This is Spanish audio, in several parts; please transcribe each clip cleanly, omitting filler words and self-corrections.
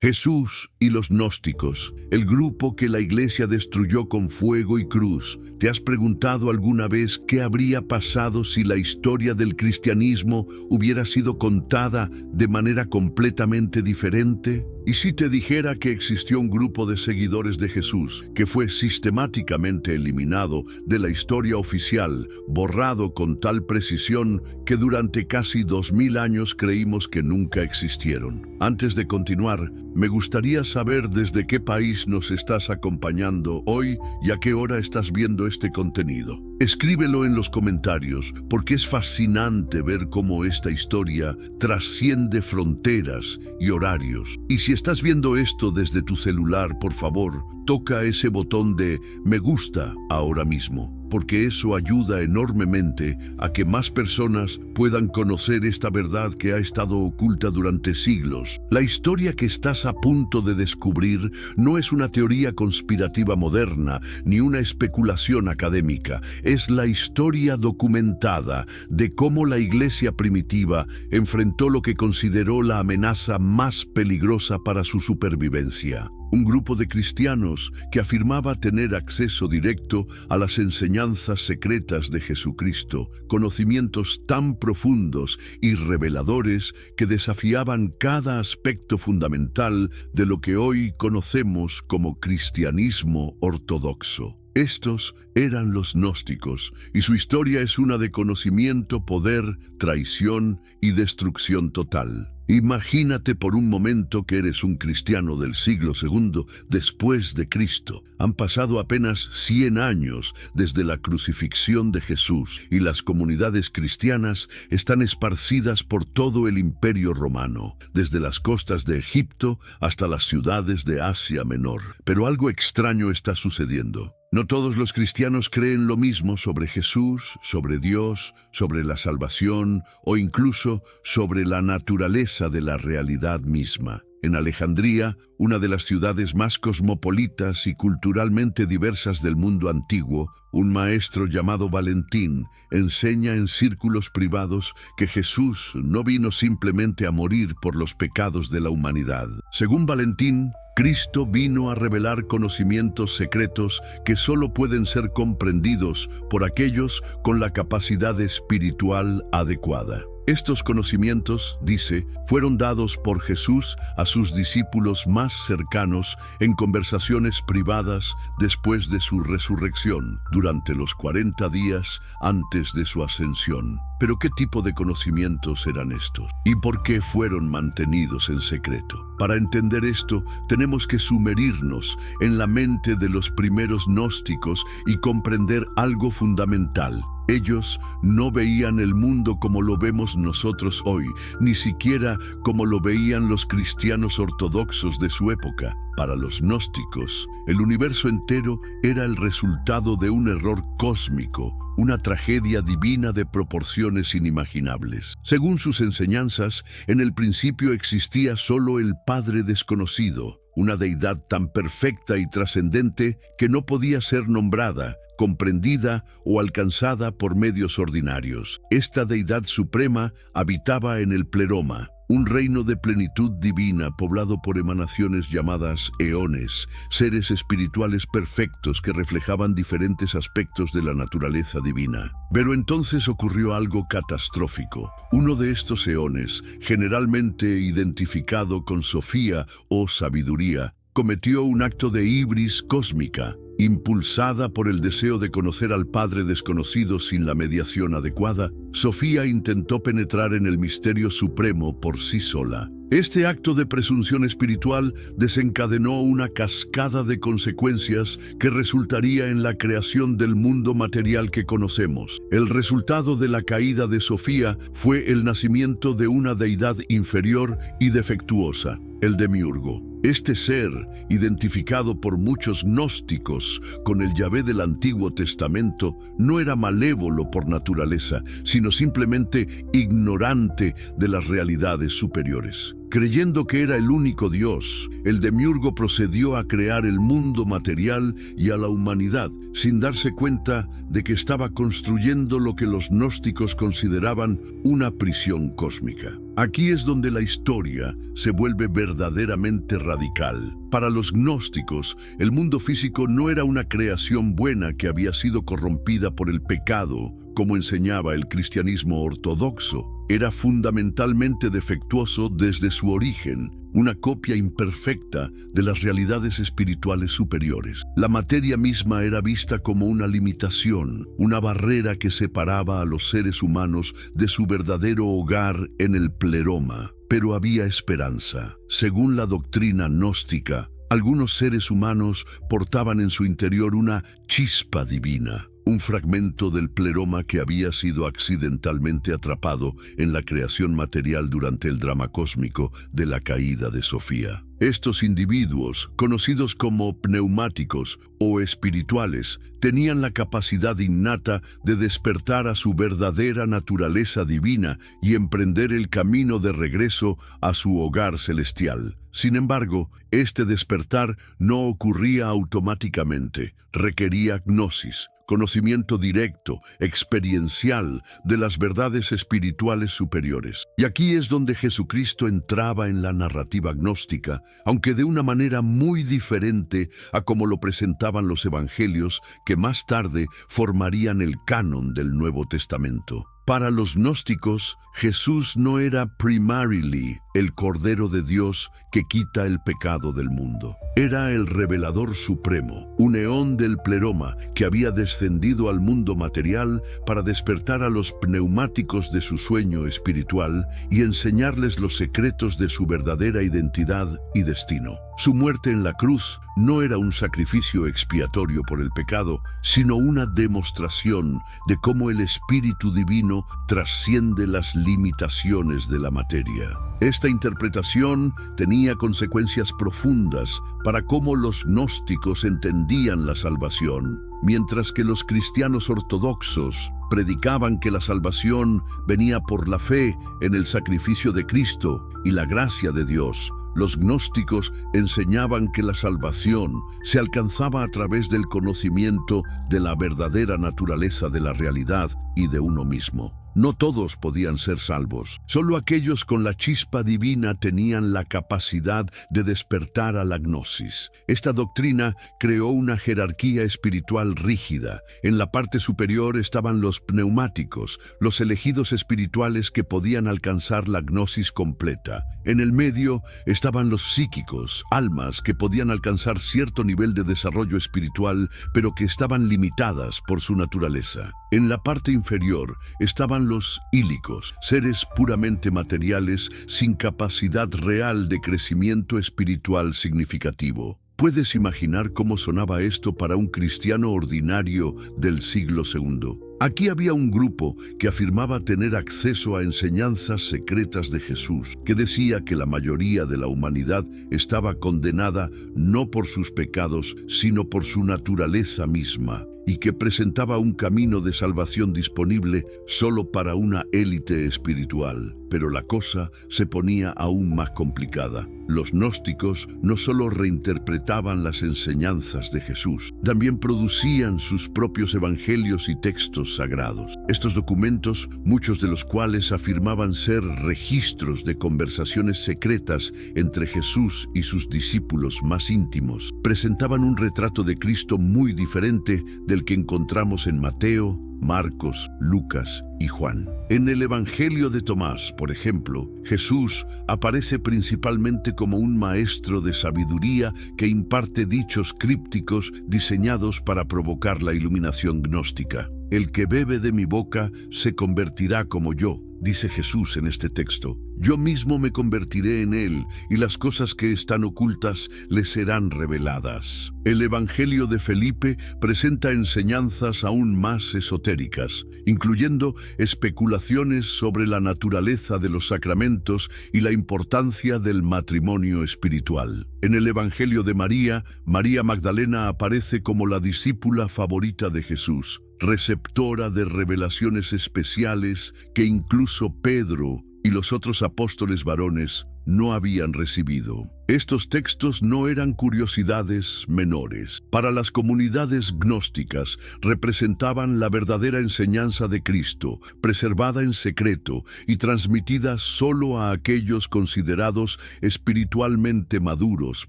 Jesús y los gnósticos, el grupo que la Iglesia destruyó con fuego y cruz. ¿Te has preguntado alguna vez qué habría pasado si la historia del cristianismo hubiera sido contada de manera completamente diferente? ¿Y si te dijera que existió un grupo de seguidores de Jesús que fue sistemáticamente eliminado de la historia oficial, borrado con tal precisión que durante casi 2000 años creímos que nunca existieron? Antes de continuar, me gustaría saber desde qué país nos estás acompañando hoy y a qué hora estás viendo este contenido. Escríbelo en los comentarios, porque es fascinante ver cómo esta historia trasciende fronteras y horarios. Y si estás viendo esto desde tu celular, por favor, toca ese botón de me gusta ahora mismo, porque eso ayuda enormemente a que más personas puedan conocer esta verdad que ha estado oculta durante siglos. La historia que estás a punto de descubrir no es una teoría conspirativa moderna ni una especulación académica. Es la historia documentada de cómo la Iglesia primitiva enfrentó lo que consideró la amenaza más peligrosa para su supervivencia. Un grupo de cristianos que afirmaba tener acceso directo a las enseñanzas secretas de Jesucristo, conocimientos tan profundos y reveladores que desafiaban cada aspecto fundamental de lo que hoy conocemos como cristianismo ortodoxo. Estos eran los gnósticos, y su historia es una de conocimiento, poder, traición y destrucción total. Imagínate por un momento que eres un cristiano del siglo II después de Cristo. Han pasado apenas 100 años desde la crucifixión de Jesús y las comunidades cristianas están esparcidas por todo el Imperio Romano, desde las costas de Egipto hasta las ciudades de Asia Menor. Pero algo extraño está sucediendo. No todos los cristianos creen lo mismo sobre Jesús, sobre Dios, sobre la salvación o incluso sobre la naturaleza de la realidad misma. En Alejandría, una de las ciudades más cosmopolitas y culturalmente diversas del mundo antiguo, un maestro llamado Valentín enseña en círculos privados que Jesús no vino simplemente a morir por los pecados de la humanidad. Según Valentín, Cristo vino a revelar conocimientos secretos que solo pueden ser comprendidos por aquellos con la capacidad espiritual adecuada. Estos conocimientos, dice, fueron dados por Jesús a sus discípulos más cercanos en conversaciones privadas después de su resurrección, durante los 40 días antes de su ascensión. Pero ¿qué tipo de conocimientos eran estos? ¿Y por qué fueron mantenidos en secreto? Para entender esto, tenemos que sumergirnos en la mente de los primeros gnósticos y comprender algo fundamental. Ellos no veían el mundo como lo vemos nosotros hoy, ni siquiera como lo veían los cristianos ortodoxos de su época. Para los gnósticos, el universo entero era el resultado de un error cósmico, una tragedia divina de proporciones inimaginables. Según sus enseñanzas, en el principio existía solo el Padre desconocido, una deidad tan perfecta y trascendente que no podía ser nombrada, comprendida o alcanzada por medios ordinarios. Esta deidad suprema habitaba en el pleroma, un reino de plenitud divina poblado por emanaciones llamadas eones, seres espirituales perfectos que reflejaban diferentes aspectos de la naturaleza divina. Pero entonces ocurrió algo catastrófico. Uno de estos eones, generalmente identificado con Sofía o sabiduría, cometió un acto de hibris cósmica. Impulsada por el deseo de conocer al Padre desconocido sin la mediación adecuada, Sofía intentó penetrar en el misterio supremo por sí sola. Este acto de presunción espiritual desencadenó una cascada de consecuencias que resultaría en la creación del mundo material que conocemos. El resultado de la caída de Sofía fue el nacimiento de una deidad inferior y defectuosa, el demiurgo. Este ser, identificado por muchos gnósticos con el Yahvé del Antiguo Testamento, no era malévolo por naturaleza, sino simplemente ignorante de las realidades superiores. Creyendo que era el único Dios, el demiurgo procedió a crear el mundo material y a la humanidad, sin darse cuenta de que estaba construyendo lo que los gnósticos consideraban una prisión cósmica. Aquí es donde la historia se vuelve verdaderamente radical. Para los gnósticos, el mundo físico no era una creación buena que había sido corrompida por el pecado, como enseñaba el cristianismo ortodoxo. Era fundamentalmente defectuoso desde su origen, una copia imperfecta de las realidades espirituales superiores. La materia misma era vista como una limitación, una barrera que separaba a los seres humanos de su verdadero hogar en el pleroma. Pero había esperanza. Según la doctrina gnóstica, algunos seres humanos portaban en su interior una chispa divina, un fragmento del pleroma que había sido accidentalmente atrapado en la creación material durante el drama cósmico de la caída de Sofía. Estos individuos, conocidos como pneumáticos o espirituales, tenían la capacidad innata de despertar a su verdadera naturaleza divina y emprender el camino de regreso a su hogar celestial. Sin embargo, este despertar no ocurría automáticamente, requería gnosis, conocimiento directo, experiencial de las verdades espirituales superiores. Y aquí es donde Jesucristo entraba en la narrativa gnóstica, aunque de una manera muy diferente a como lo presentaban los evangelios que más tarde formarían el canon del Nuevo Testamento. Para los gnósticos, Jesús no era primarily el Cordero de Dios que quita el pecado del mundo. Era el revelador supremo, un eón del pleroma que había descendido al mundo material para despertar a los pneumáticos de su sueño espiritual y enseñarles los secretos de su verdadera identidad y destino. Su muerte en la cruz no era un sacrificio expiatorio por el pecado, sino una demostración de cómo el Espíritu Divino trasciende las limitaciones de la materia. Esta interpretación tenía consecuencias profundas para cómo los gnósticos entendían la salvación, mientras que los cristianos ortodoxos predicaban que la salvación venía por la fe en el sacrificio de Cristo y la gracia de Dios. Los gnósticos enseñaban que la salvación se alcanzaba a través del conocimiento de la verdadera naturaleza de la realidad y de uno mismo. No todos podían ser salvos. Solo aquellos con la chispa divina tenían la capacidad de despertar a la gnosis. Esta doctrina creó una jerarquía espiritual rígida. En la parte superior estaban los pneumáticos, los elegidos espirituales que podían alcanzar la gnosis completa. En el medio estaban los psíquicos, almas que podían alcanzar cierto nivel de desarrollo espiritual, pero que estaban limitadas por su naturaleza. En la parte inferior estaban los ílicos, seres puramente materiales sin capacidad real de crecimiento espiritual significativo. ¿Puedes imaginar cómo sonaba esto para un cristiano ordinario del siglo II? Aquí había un grupo que afirmaba tener acceso a enseñanzas secretas de Jesús, que decía que la mayoría de la humanidad estaba condenada no por sus pecados, sino por su naturaleza misma, y que presentaba un camino de salvación disponible solo para una élite espiritual. Pero la cosa se ponía aún más complicada. Los gnósticos no solo reinterpretaban las enseñanzas de Jesús, también producían sus propios evangelios y textos sagrados. Estos documentos, muchos de los cuales afirmaban ser registros de conversaciones secretas entre Jesús y sus discípulos más íntimos, presentaban un retrato de Cristo muy diferente del que encontramos en Mateo, Marcos, Lucas y Juan. En el Evangelio de Tomás, por ejemplo, Jesús aparece principalmente como un maestro de sabiduría que imparte dichos crípticos diseñados para provocar la iluminación gnóstica. El que bebe de mi boca se convertirá como yo, dice Jesús en este texto. Yo mismo me convertiré en él, y las cosas que están ocultas le serán reveladas. El Evangelio de Felipe presenta enseñanzas aún más esotéricas, incluyendo especulaciones sobre la naturaleza de los sacramentos y la importancia del matrimonio espiritual. En el Evangelio de María, María Magdalena aparece como la discípula favorita de Jesús, receptora de revelaciones especiales que incluso Pedro y los otros apóstoles varones no habían recibido. Estos textos no eran curiosidades menores. Para las comunidades gnósticas representaban la verdadera enseñanza de Cristo, preservada en secreto y transmitida solo a aquellos considerados espiritualmente maduros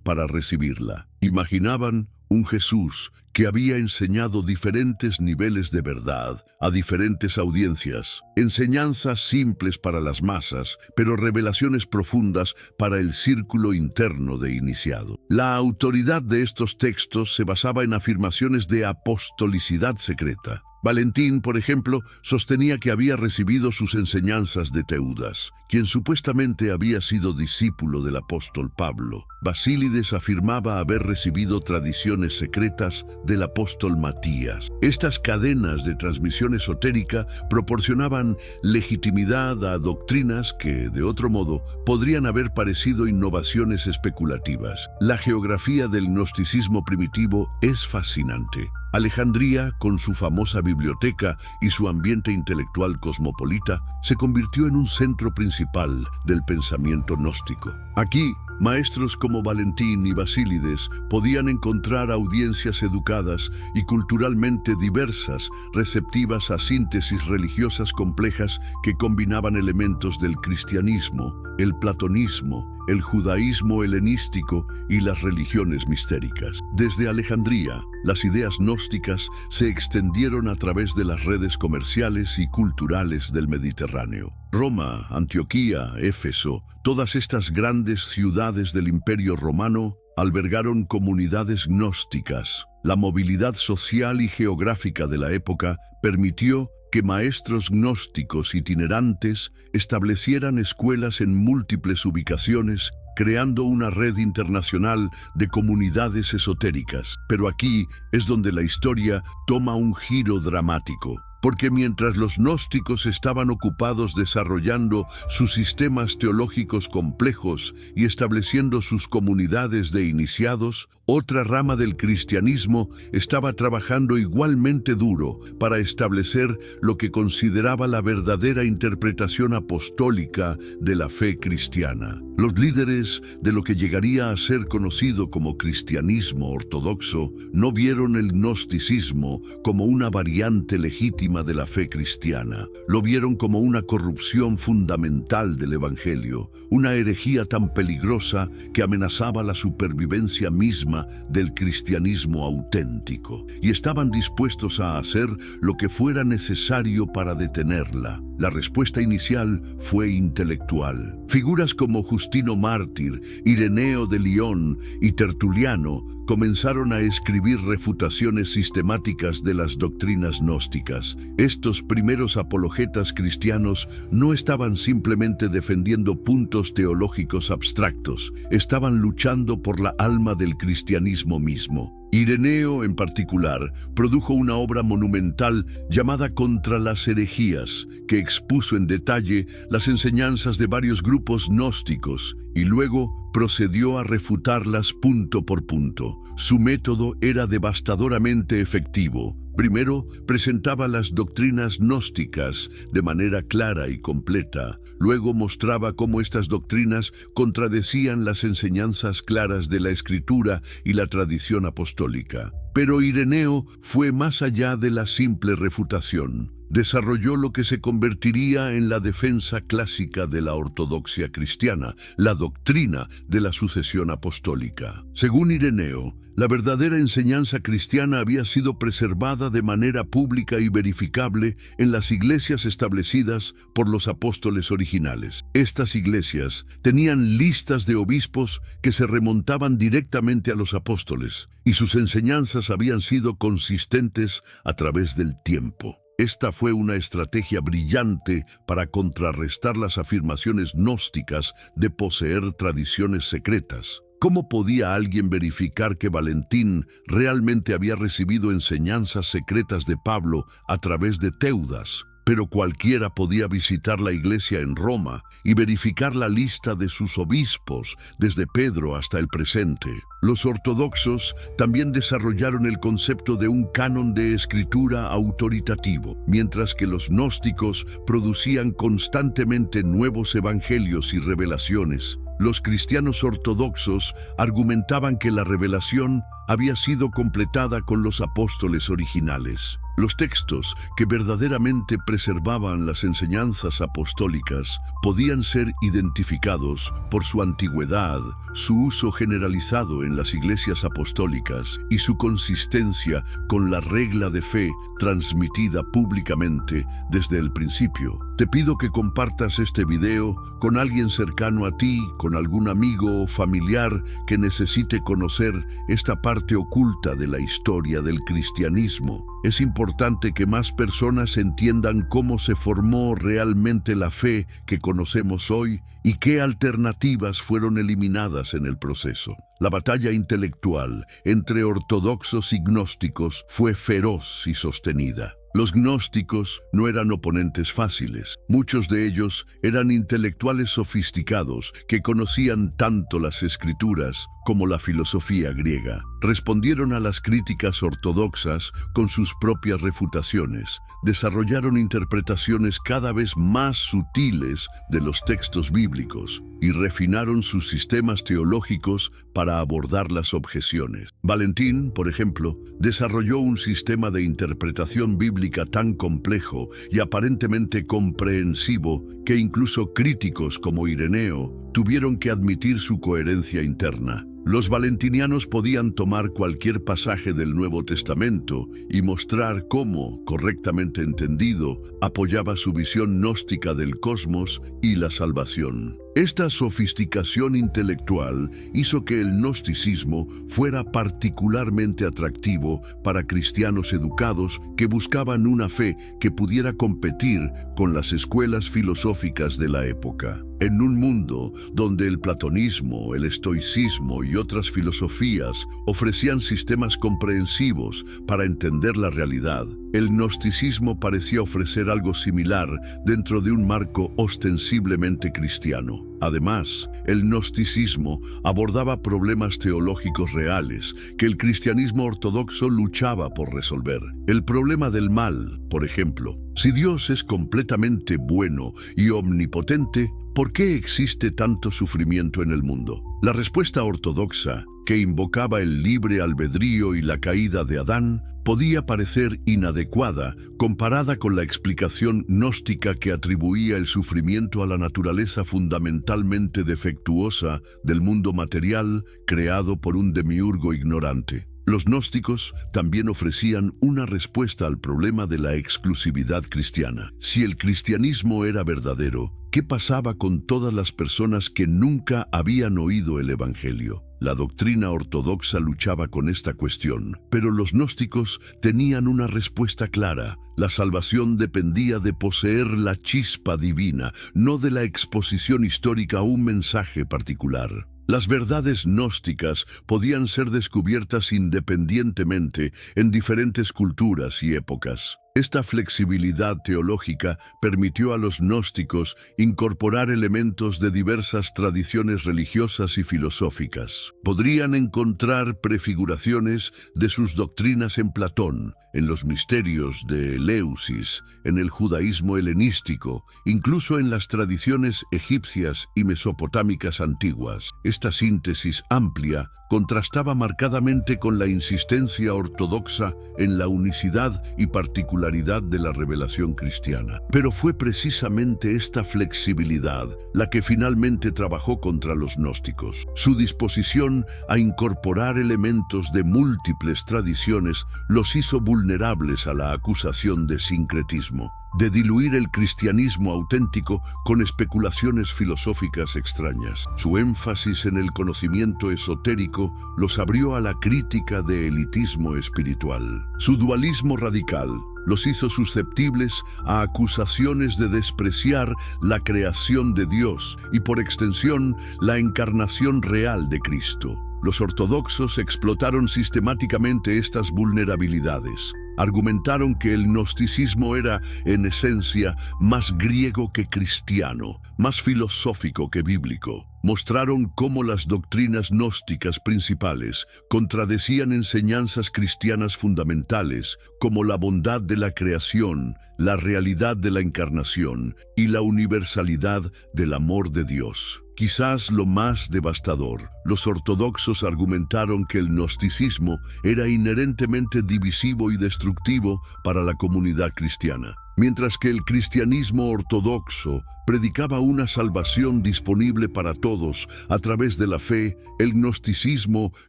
para recibirla. Imaginaban un Jesús que había enseñado diferentes niveles de verdad a diferentes audiencias, enseñanzas simples para las masas, pero revelaciones profundas para el círculo interno de iniciado. La autoridad de estos textos se basaba en afirmaciones de apostolicidad secreta. Valentín, por ejemplo, sostenía que había recibido sus enseñanzas de Teudas, quien supuestamente había sido discípulo del apóstol Pablo. Basílides afirmaba haber recibido tradiciones secretas del apóstol Matías. Estas cadenas de transmisión esotérica proporcionaban legitimidad a doctrinas que, de otro modo, podrían haber parecido innovaciones especulativas. La geografía del gnosticismo primitivo es fascinante. Alejandría, con su famosa biblioteca y su ambiente intelectual cosmopolita, se convirtió en un centro principal del pensamiento gnóstico. Aquí, maestros como Valentín y Basílides podían encontrar audiencias educadas y culturalmente diversas, receptivas a síntesis religiosas complejas que combinaban elementos del cristianismo, el platonismo, el judaísmo helenístico y las religiones mistéricas. Desde Alejandría, las ideas gnósticas se extendieron a través de las redes comerciales y culturales del Mediterráneo. Roma, Antioquía, Éfeso, todas estas grandes ciudades del Imperio Romano albergaron comunidades gnósticas. La movilidad social y geográfica de la época permitió que maestros gnósticos itinerantes establecieran escuelas en múltiples ubicaciones, creando una red internacional de comunidades esotéricas. Pero aquí es donde la historia toma un giro dramático. Porque mientras los gnósticos estaban ocupados desarrollando sus sistemas teológicos complejos y estableciendo sus comunidades de iniciados, otra rama del cristianismo estaba trabajando igualmente duro para establecer lo que consideraba la verdadera interpretación apostólica de la fe cristiana. Los líderes de lo que llegaría a ser conocido como cristianismo ortodoxo no vieron el gnosticismo como una variante legítima de la fe cristiana. Lo vieron como una corrupción fundamental del Evangelio, una herejía tan peligrosa que amenazaba la supervivencia misma del cristianismo auténtico, y estaban dispuestos a hacer lo que fuera necesario para detenerla. La respuesta inicial fue intelectual. Figuras como Justino Mártir, Ireneo de León y Tertuliano comenzaron a escribir refutaciones sistemáticas de las doctrinas gnósticas. Estos primeros apologetas cristianos no estaban simplemente defendiendo puntos teológicos abstractos, estaban luchando por la alma del cristianismo mismo. Ireneo, en particular, produjo una obra monumental llamada Contra las herejías, que expuso en detalle las enseñanzas de varios grupos gnósticos y luego procedió a refutarlas punto por punto. Su método era devastadoramente efectivo. Primero, presentaba las doctrinas gnósticas de manera clara y completa. Luego mostraba cómo estas doctrinas contradecían las enseñanzas claras de la Escritura y la tradición apostólica. Pero Ireneo fue más allá de la simple refutación. Desarrolló lo que se convertiría en la defensa clásica de la ortodoxia cristiana, la doctrina de la sucesión apostólica. Según Ireneo, la verdadera enseñanza cristiana había sido preservada de manera pública y verificable en las iglesias establecidas por los apóstoles originales. Estas iglesias tenían listas de obispos que se remontaban directamente a los apóstoles, y sus enseñanzas habían sido consistentes a través del tiempo. Esta fue una estrategia brillante para contrarrestar las afirmaciones gnósticas de poseer tradiciones secretas. ¿Cómo podía alguien verificar que Valentín realmente había recibido enseñanzas secretas de Pablo a través de Teudas? Pero cualquiera podía visitar la iglesia en Roma y verificar la lista de sus obispos, desde Pedro hasta el presente. Los ortodoxos también desarrollaron el concepto de un canon de escritura autoritativo, mientras que los gnósticos producían constantemente nuevos evangelios y revelaciones. Los cristianos ortodoxos argumentaban que la revelación había sido completada con los apóstoles originales. Los textos que verdaderamente preservaban las enseñanzas apostólicas podían ser identificados por su antigüedad, su uso generalizado en las iglesias apostólicas y su consistencia con la regla de fe transmitida públicamente desde el principio. Te pido que compartas este video con alguien cercano a ti, con algún amigo o familiar que necesite conocer esta parte oculta de la historia del cristianismo. Es importante que más personas entiendan cómo se formó realmente la fe que conocemos hoy y qué alternativas fueron eliminadas en el proceso. La batalla intelectual entre ortodoxos y gnósticos fue feroz y sostenida. Los gnósticos no eran oponentes fáciles. Muchos de ellos eran intelectuales sofisticados que conocían tanto las escrituras como la filosofía griega. Respondieron a las críticas ortodoxas con sus propias refutaciones. Desarrollaron interpretaciones cada vez más sutiles de los textos bíblicos y refinaron sus sistemas teológicos para abordar las objeciones. Valentín, por ejemplo, desarrolló un sistema de interpretación bíblica tan complejo y aparentemente comprensivo que incluso críticos como Ireneo tuvieron que admitir su coherencia interna. Los valentinianos podían tomar cualquier pasaje del Nuevo Testamento y mostrar cómo, correctamente entendido, apoyaba su visión gnóstica del cosmos y la salvación. Esta sofisticación intelectual hizo que el gnosticismo fuera particularmente atractivo para cristianos educados que buscaban una fe que pudiera competir con las escuelas filosóficas de la época. En un mundo donde el platonismo, el estoicismo y otras filosofías ofrecían sistemas comprensivos para entender la realidad, el gnosticismo parecía ofrecer algo similar dentro de un marco ostensiblemente cristiano. Además, el gnosticismo abordaba problemas teológicos reales que el cristianismo ortodoxo luchaba por resolver. El problema del mal, por ejemplo. Si Dios es completamente bueno y omnipotente, ¿por qué existe tanto sufrimiento en el mundo? La respuesta ortodoxa, que invocaba el libre albedrío y la caída de Adán, podía parecer inadecuada comparada con la explicación gnóstica que atribuía el sufrimiento a la naturaleza fundamentalmente defectuosa del mundo material creado por un demiurgo ignorante. Los gnósticos también ofrecían una respuesta al problema de la exclusividad cristiana. Si el cristianismo era verdadero, ¿qué pasaba con todas las personas que nunca habían oído el Evangelio? La doctrina ortodoxa luchaba con esta cuestión, pero los gnósticos tenían una respuesta clara. La salvación dependía de poseer la chispa divina, no de la exposición histórica a un mensaje particular. Las verdades gnósticas podían ser descubiertas independientemente en diferentes culturas y épocas. Esta flexibilidad teológica permitió a los gnósticos incorporar elementos de diversas tradiciones religiosas y filosóficas. Podrían encontrar prefiguraciones de sus doctrinas en Platón, en los misterios de Eleusis, en el judaísmo helenístico, incluso en las tradiciones egipcias y mesopotámicas antiguas. Esta síntesis amplia contrastaba marcadamente con la insistencia ortodoxa en la unicidad y particularidad de la revelación cristiana. Pero fue precisamente esta flexibilidad la que finalmente trabajó contra los gnósticos. Su disposición a incorporar elementos de múltiples tradiciones los hizo vulnerables a la acusación de sincretismo, de diluir el cristianismo auténtico con especulaciones filosóficas extrañas. Su énfasis en el conocimiento esotérico los abrió a la crítica de elitismo espiritual. Su dualismo radical los hizo susceptibles a acusaciones de despreciar la creación de Dios y, por extensión, la encarnación real de Cristo. Los ortodoxos explotaron sistemáticamente estas vulnerabilidades. Argumentaron que el gnosticismo era, en esencia, más griego que cristiano, más filosófico que bíblico. Mostraron cómo las doctrinas gnósticas principales contradecían enseñanzas cristianas fundamentales, como la bondad de la creación, la realidad de la encarnación y la universalidad del amor de Dios. Quizás lo más devastador, los ortodoxos argumentaron que el gnosticismo era inherentemente divisivo y destructivo para la comunidad cristiana, mientras que el cristianismo ortodoxo predicaba una salvación disponible para todos a través de la fe. El gnosticismo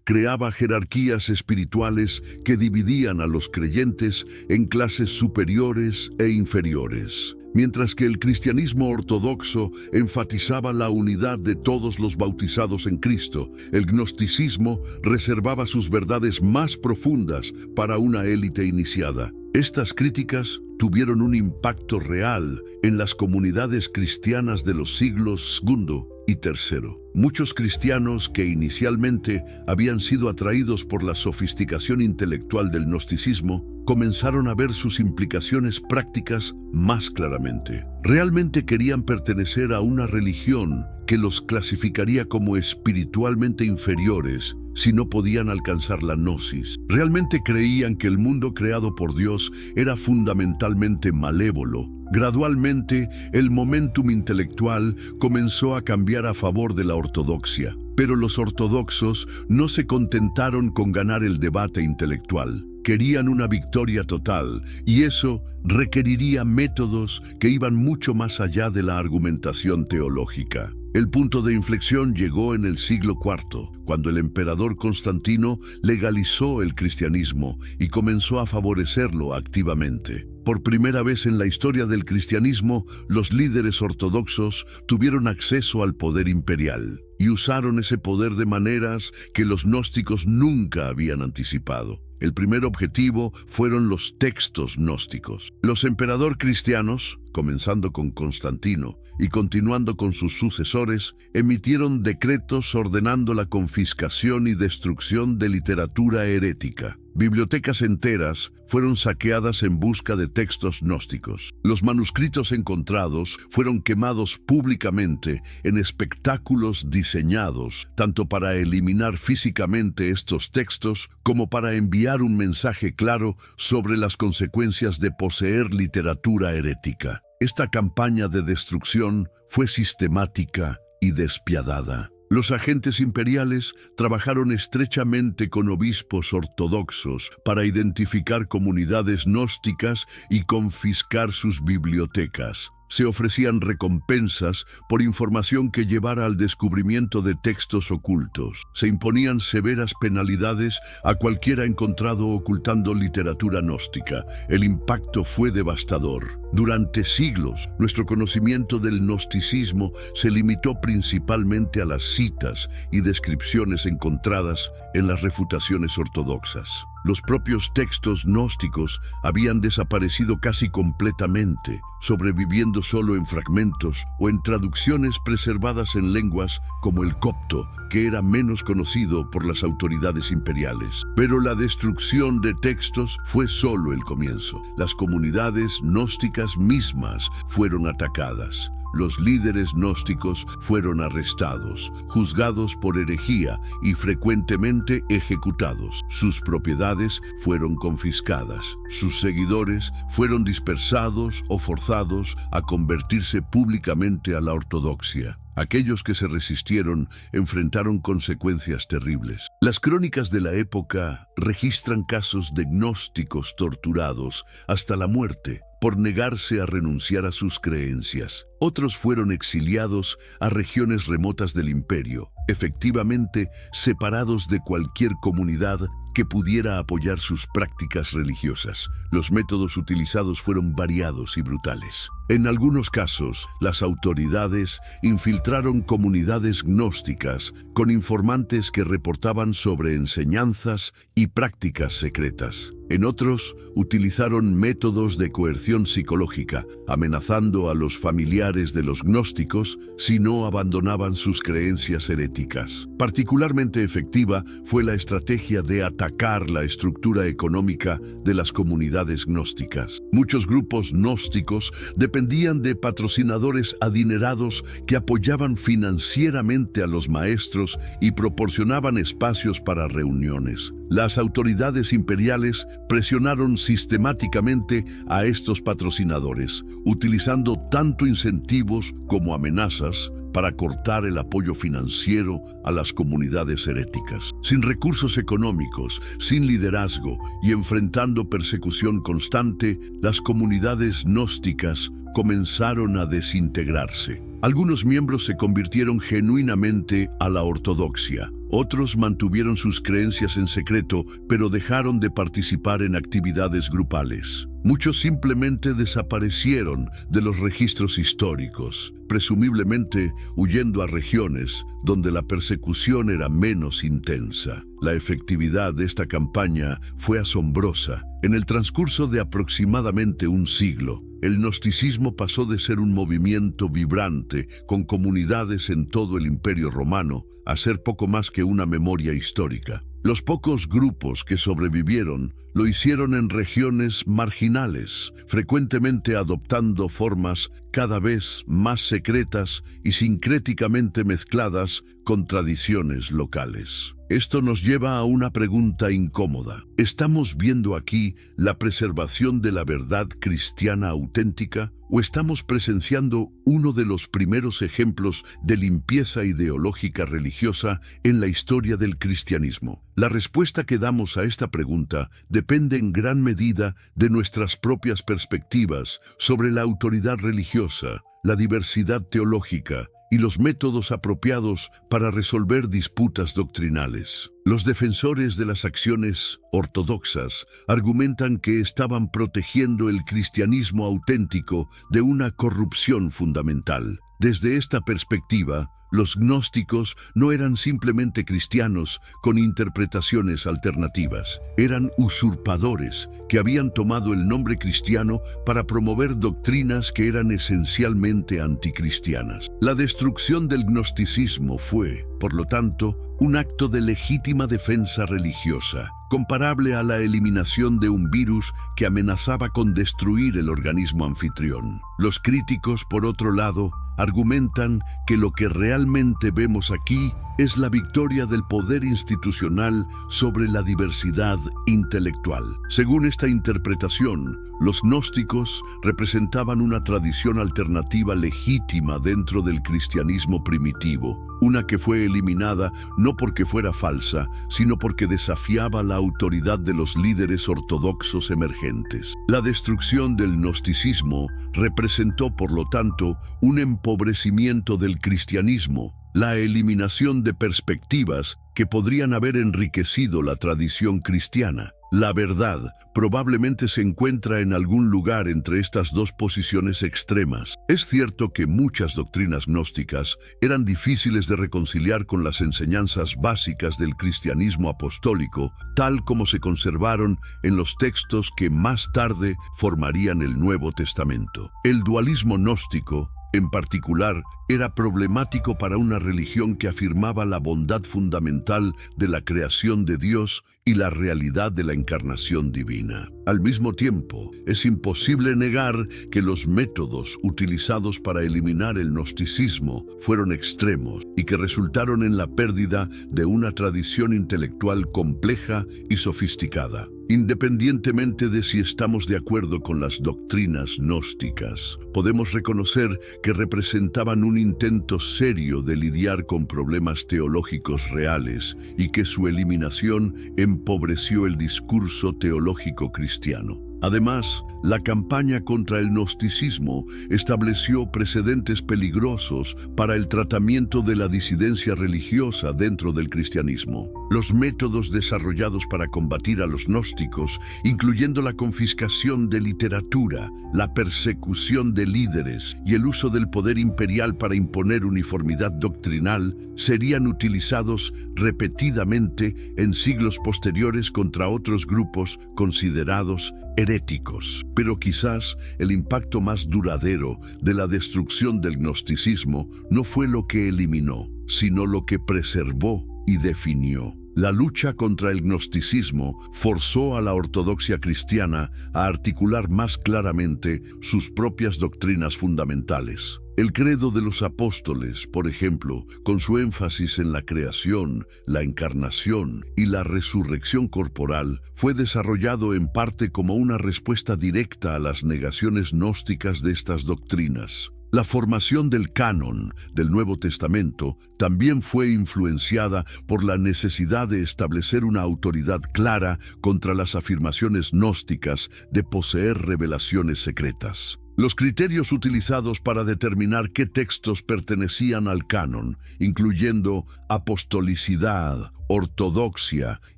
creaba jerarquías espirituales que dividían a los creyentes en clases superiores e inferiores. Mientras que el cristianismo ortodoxo enfatizaba la unidad de todos los bautizados en Cristo, el gnosticismo reservaba sus verdades más profundas para una élite iniciada. Estas críticas tuvieron un impacto real en las comunidades cristianas de los siglos II y III. Muchos cristianos que inicialmente habían sido atraídos por la sofisticación intelectual del gnosticismo comenzaron a ver sus implicaciones prácticas más claramente. Realmente querían pertenecer a una religión que los clasificaría como espiritualmente inferiores si no podían alcanzar la gnosis. Realmente creían que el mundo creado por Dios era fundamentalmente malévolo. Gradualmente, el momentum intelectual comenzó a cambiar a favor de la ortodoxia. Pero los ortodoxos no se contentaron con ganar el debate intelectual. Querían una victoria total, y eso requeriría métodos que iban mucho más allá de la argumentación teológica. El punto de inflexión llegó en el siglo IV, cuando el emperador Constantino legalizó el cristianismo y comenzó a favorecerlo activamente. Por primera vez en la historia del cristianismo, los líderes ortodoxos tuvieron acceso al poder imperial y usaron ese poder de maneras que los gnósticos nunca habían anticipado. El primer objetivo fueron los textos gnósticos. Los emperadores cristianos, comenzando con Constantino y continuando con sus sucesores, emitieron decretos ordenando la confiscación y destrucción de literatura herética. Bibliotecas enteras fueron saqueadas en busca de textos gnósticos. Los manuscritos encontrados fueron quemados públicamente en espectáculos diseñados tanto para eliminar físicamente estos textos como para enviar un mensaje claro sobre las consecuencias de poseer literatura herética. Esta campaña de destrucción fue sistemática y despiadada. Los agentes imperiales trabajaron estrechamente con obispos ortodoxos para identificar comunidades gnósticas y confiscar sus bibliotecas. Se ofrecían recompensas por información que llevara al descubrimiento de textos ocultos. Se imponían severas penalidades a cualquiera encontrado ocultando literatura gnóstica. El impacto fue devastador. Durante siglos, nuestro conocimiento del gnosticismo se limitó principalmente a las citas y descripciones encontradas en las refutaciones ortodoxas. Los propios textos gnósticos habían desaparecido casi completamente, sobreviviendo solo en fragmentos o en traducciones preservadas en lenguas como el copto, que era menos conocido por las autoridades imperiales. Pero la destrucción de textos fue solo el comienzo. Las comunidades gnósticas mismas fueron atacadas. Los líderes gnósticos fueron arrestados, juzgados por herejía y frecuentemente ejecutados. Sus propiedades fueron confiscadas. Sus seguidores fueron dispersados o forzados a convertirse públicamente a la ortodoxia. Aquellos que se resistieron enfrentaron consecuencias terribles. Las crónicas de la época registran casos de gnósticos torturados hasta la muerte por negarse a renunciar a sus creencias. Otros fueron exiliados a regiones remotas del imperio, efectivamente separados de cualquier comunidad que pudiera apoyar sus prácticas religiosas. Los métodos utilizados fueron variados y brutales. En algunos casos, las autoridades infiltraron comunidades gnósticas con informantes que reportaban sobre enseñanzas y prácticas secretas. En otros, utilizaron métodos de coerción psicológica, amenazando a los familiares de los gnósticos si no abandonaban sus creencias heréticas. Particularmente efectiva fue la estrategia de atacar la estructura económica de las comunidades gnósticas. Muchos grupos gnósticos dependían de patrocinadores adinerados que apoyaban financieramente a los maestros y proporcionaban espacios para reuniones. Las autoridades imperiales presionaron sistemáticamente a estos patrocinadores, utilizando tanto incentivos como amenazas para cortar el apoyo financiero a las comunidades heréticas. Sin recursos económicos, sin liderazgo y enfrentando persecución constante, las comunidades gnósticas comenzaron a desintegrarse. Algunos miembros se convirtieron genuinamente a la ortodoxia. Otros mantuvieron sus creencias en secreto, pero dejaron de participar en actividades grupales. Muchos simplemente desaparecieron de los registros históricos, presumiblemente huyendo a regiones donde la persecución era menos intensa. La efectividad de esta campaña fue asombrosa. En el transcurso de aproximadamente un siglo, el gnosticismo pasó de ser un movimiento vibrante con comunidades en todo el Imperio Romano a ser poco más que una memoria histórica. Los pocos grupos que sobrevivieron lo hicieron en regiones marginales, frecuentemente adoptando formas cada vez más secretas y sincréticamente mezcladas con tradiciones locales. Esto nos lleva a una pregunta incómoda. ¿Estamos viendo aquí la preservación de la verdad cristiana auténtica o estamos presenciando uno de los primeros ejemplos de limpieza ideológica religiosa en la historia del cristianismo? La respuesta que damos a esta pregunta depende en gran medida de nuestras propias perspectivas sobre la autoridad religiosa, la diversidad teológica y los métodos apropiados para resolver disputas doctrinales. Los defensores de las acciones ortodoxas argumentan que estaban protegiendo el cristianismo auténtico de una corrupción fundamental. Desde esta perspectiva, los gnósticos no eran simplemente cristianos con interpretaciones alternativas. Eran usurpadores que habían tomado el nombre cristiano para promover doctrinas que eran esencialmente anticristianas. La destrucción del gnosticismo fue, por lo tanto, un acto de legítima defensa religiosa, comparable a la eliminación de un virus que amenazaba con destruir el organismo anfitrión. Los críticos, por otro lado, argumentan que lo que realmente vemos aquí es la victoria del poder institucional sobre la diversidad intelectual. Según esta interpretación, los gnósticos representaban una tradición alternativa legítima dentro del cristianismo primitivo, una que fue eliminada no porque fuera falsa, sino porque desafiaba la autoridad de los líderes ortodoxos emergentes. La destrucción del gnosticismo representó, por lo tanto, un empobrecimiento del cristianismo, la eliminación de perspectivas que podrían haber enriquecido la tradición cristiana. La verdad probablemente se encuentra en algún lugar entre estas dos posiciones extremas. Es cierto que muchas doctrinas gnósticas eran difíciles de reconciliar con las enseñanzas básicas del cristianismo apostólico, tal como se conservaron en los textos que más tarde formarían el Nuevo Testamento. El dualismo gnóstico, en particular, era problemático para una religión que afirmaba la bondad fundamental de la creación de Dios y la realidad de la encarnación divina. Al mismo tiempo, es imposible negar que los métodos utilizados para eliminar el gnosticismo fueron extremos y que resultaron en la pérdida de una tradición intelectual compleja y sofisticada. Independientemente de si estamos de acuerdo con las doctrinas gnósticas, podemos reconocer que representaban un intento serio de lidiar con problemas teológicos reales y que su eliminación empobreció el discurso teológico cristiano. Además, la campaña contra el gnosticismo estableció precedentes peligrosos para el tratamiento de la disidencia religiosa dentro del cristianismo. Los métodos desarrollados para combatir a los gnósticos, incluyendo la confiscación de literatura, la persecución de líderes y el uso del poder imperial para imponer uniformidad doctrinal, serían utilizados repetidamente en siglos posteriores contra otros grupos considerados heréticos. Pero quizás el impacto más duradero de la destrucción del gnosticismo no fue lo que eliminó, sino lo que preservó y definió. La lucha contra el gnosticismo forzó a la ortodoxia cristiana a articular más claramente sus propias doctrinas fundamentales. El credo de los apóstoles, por ejemplo, con su énfasis en la creación, la encarnación y la resurrección corporal, fue desarrollado en parte como una respuesta directa a las negaciones gnósticas de estas doctrinas. La formación del canon del Nuevo Testamento también fue influenciada por la necesidad de establecer una autoridad clara contra las afirmaciones gnósticas de poseer revelaciones secretas. Los criterios utilizados para determinar qué textos pertenecían al canon, incluyendo apostolicidad, ortodoxia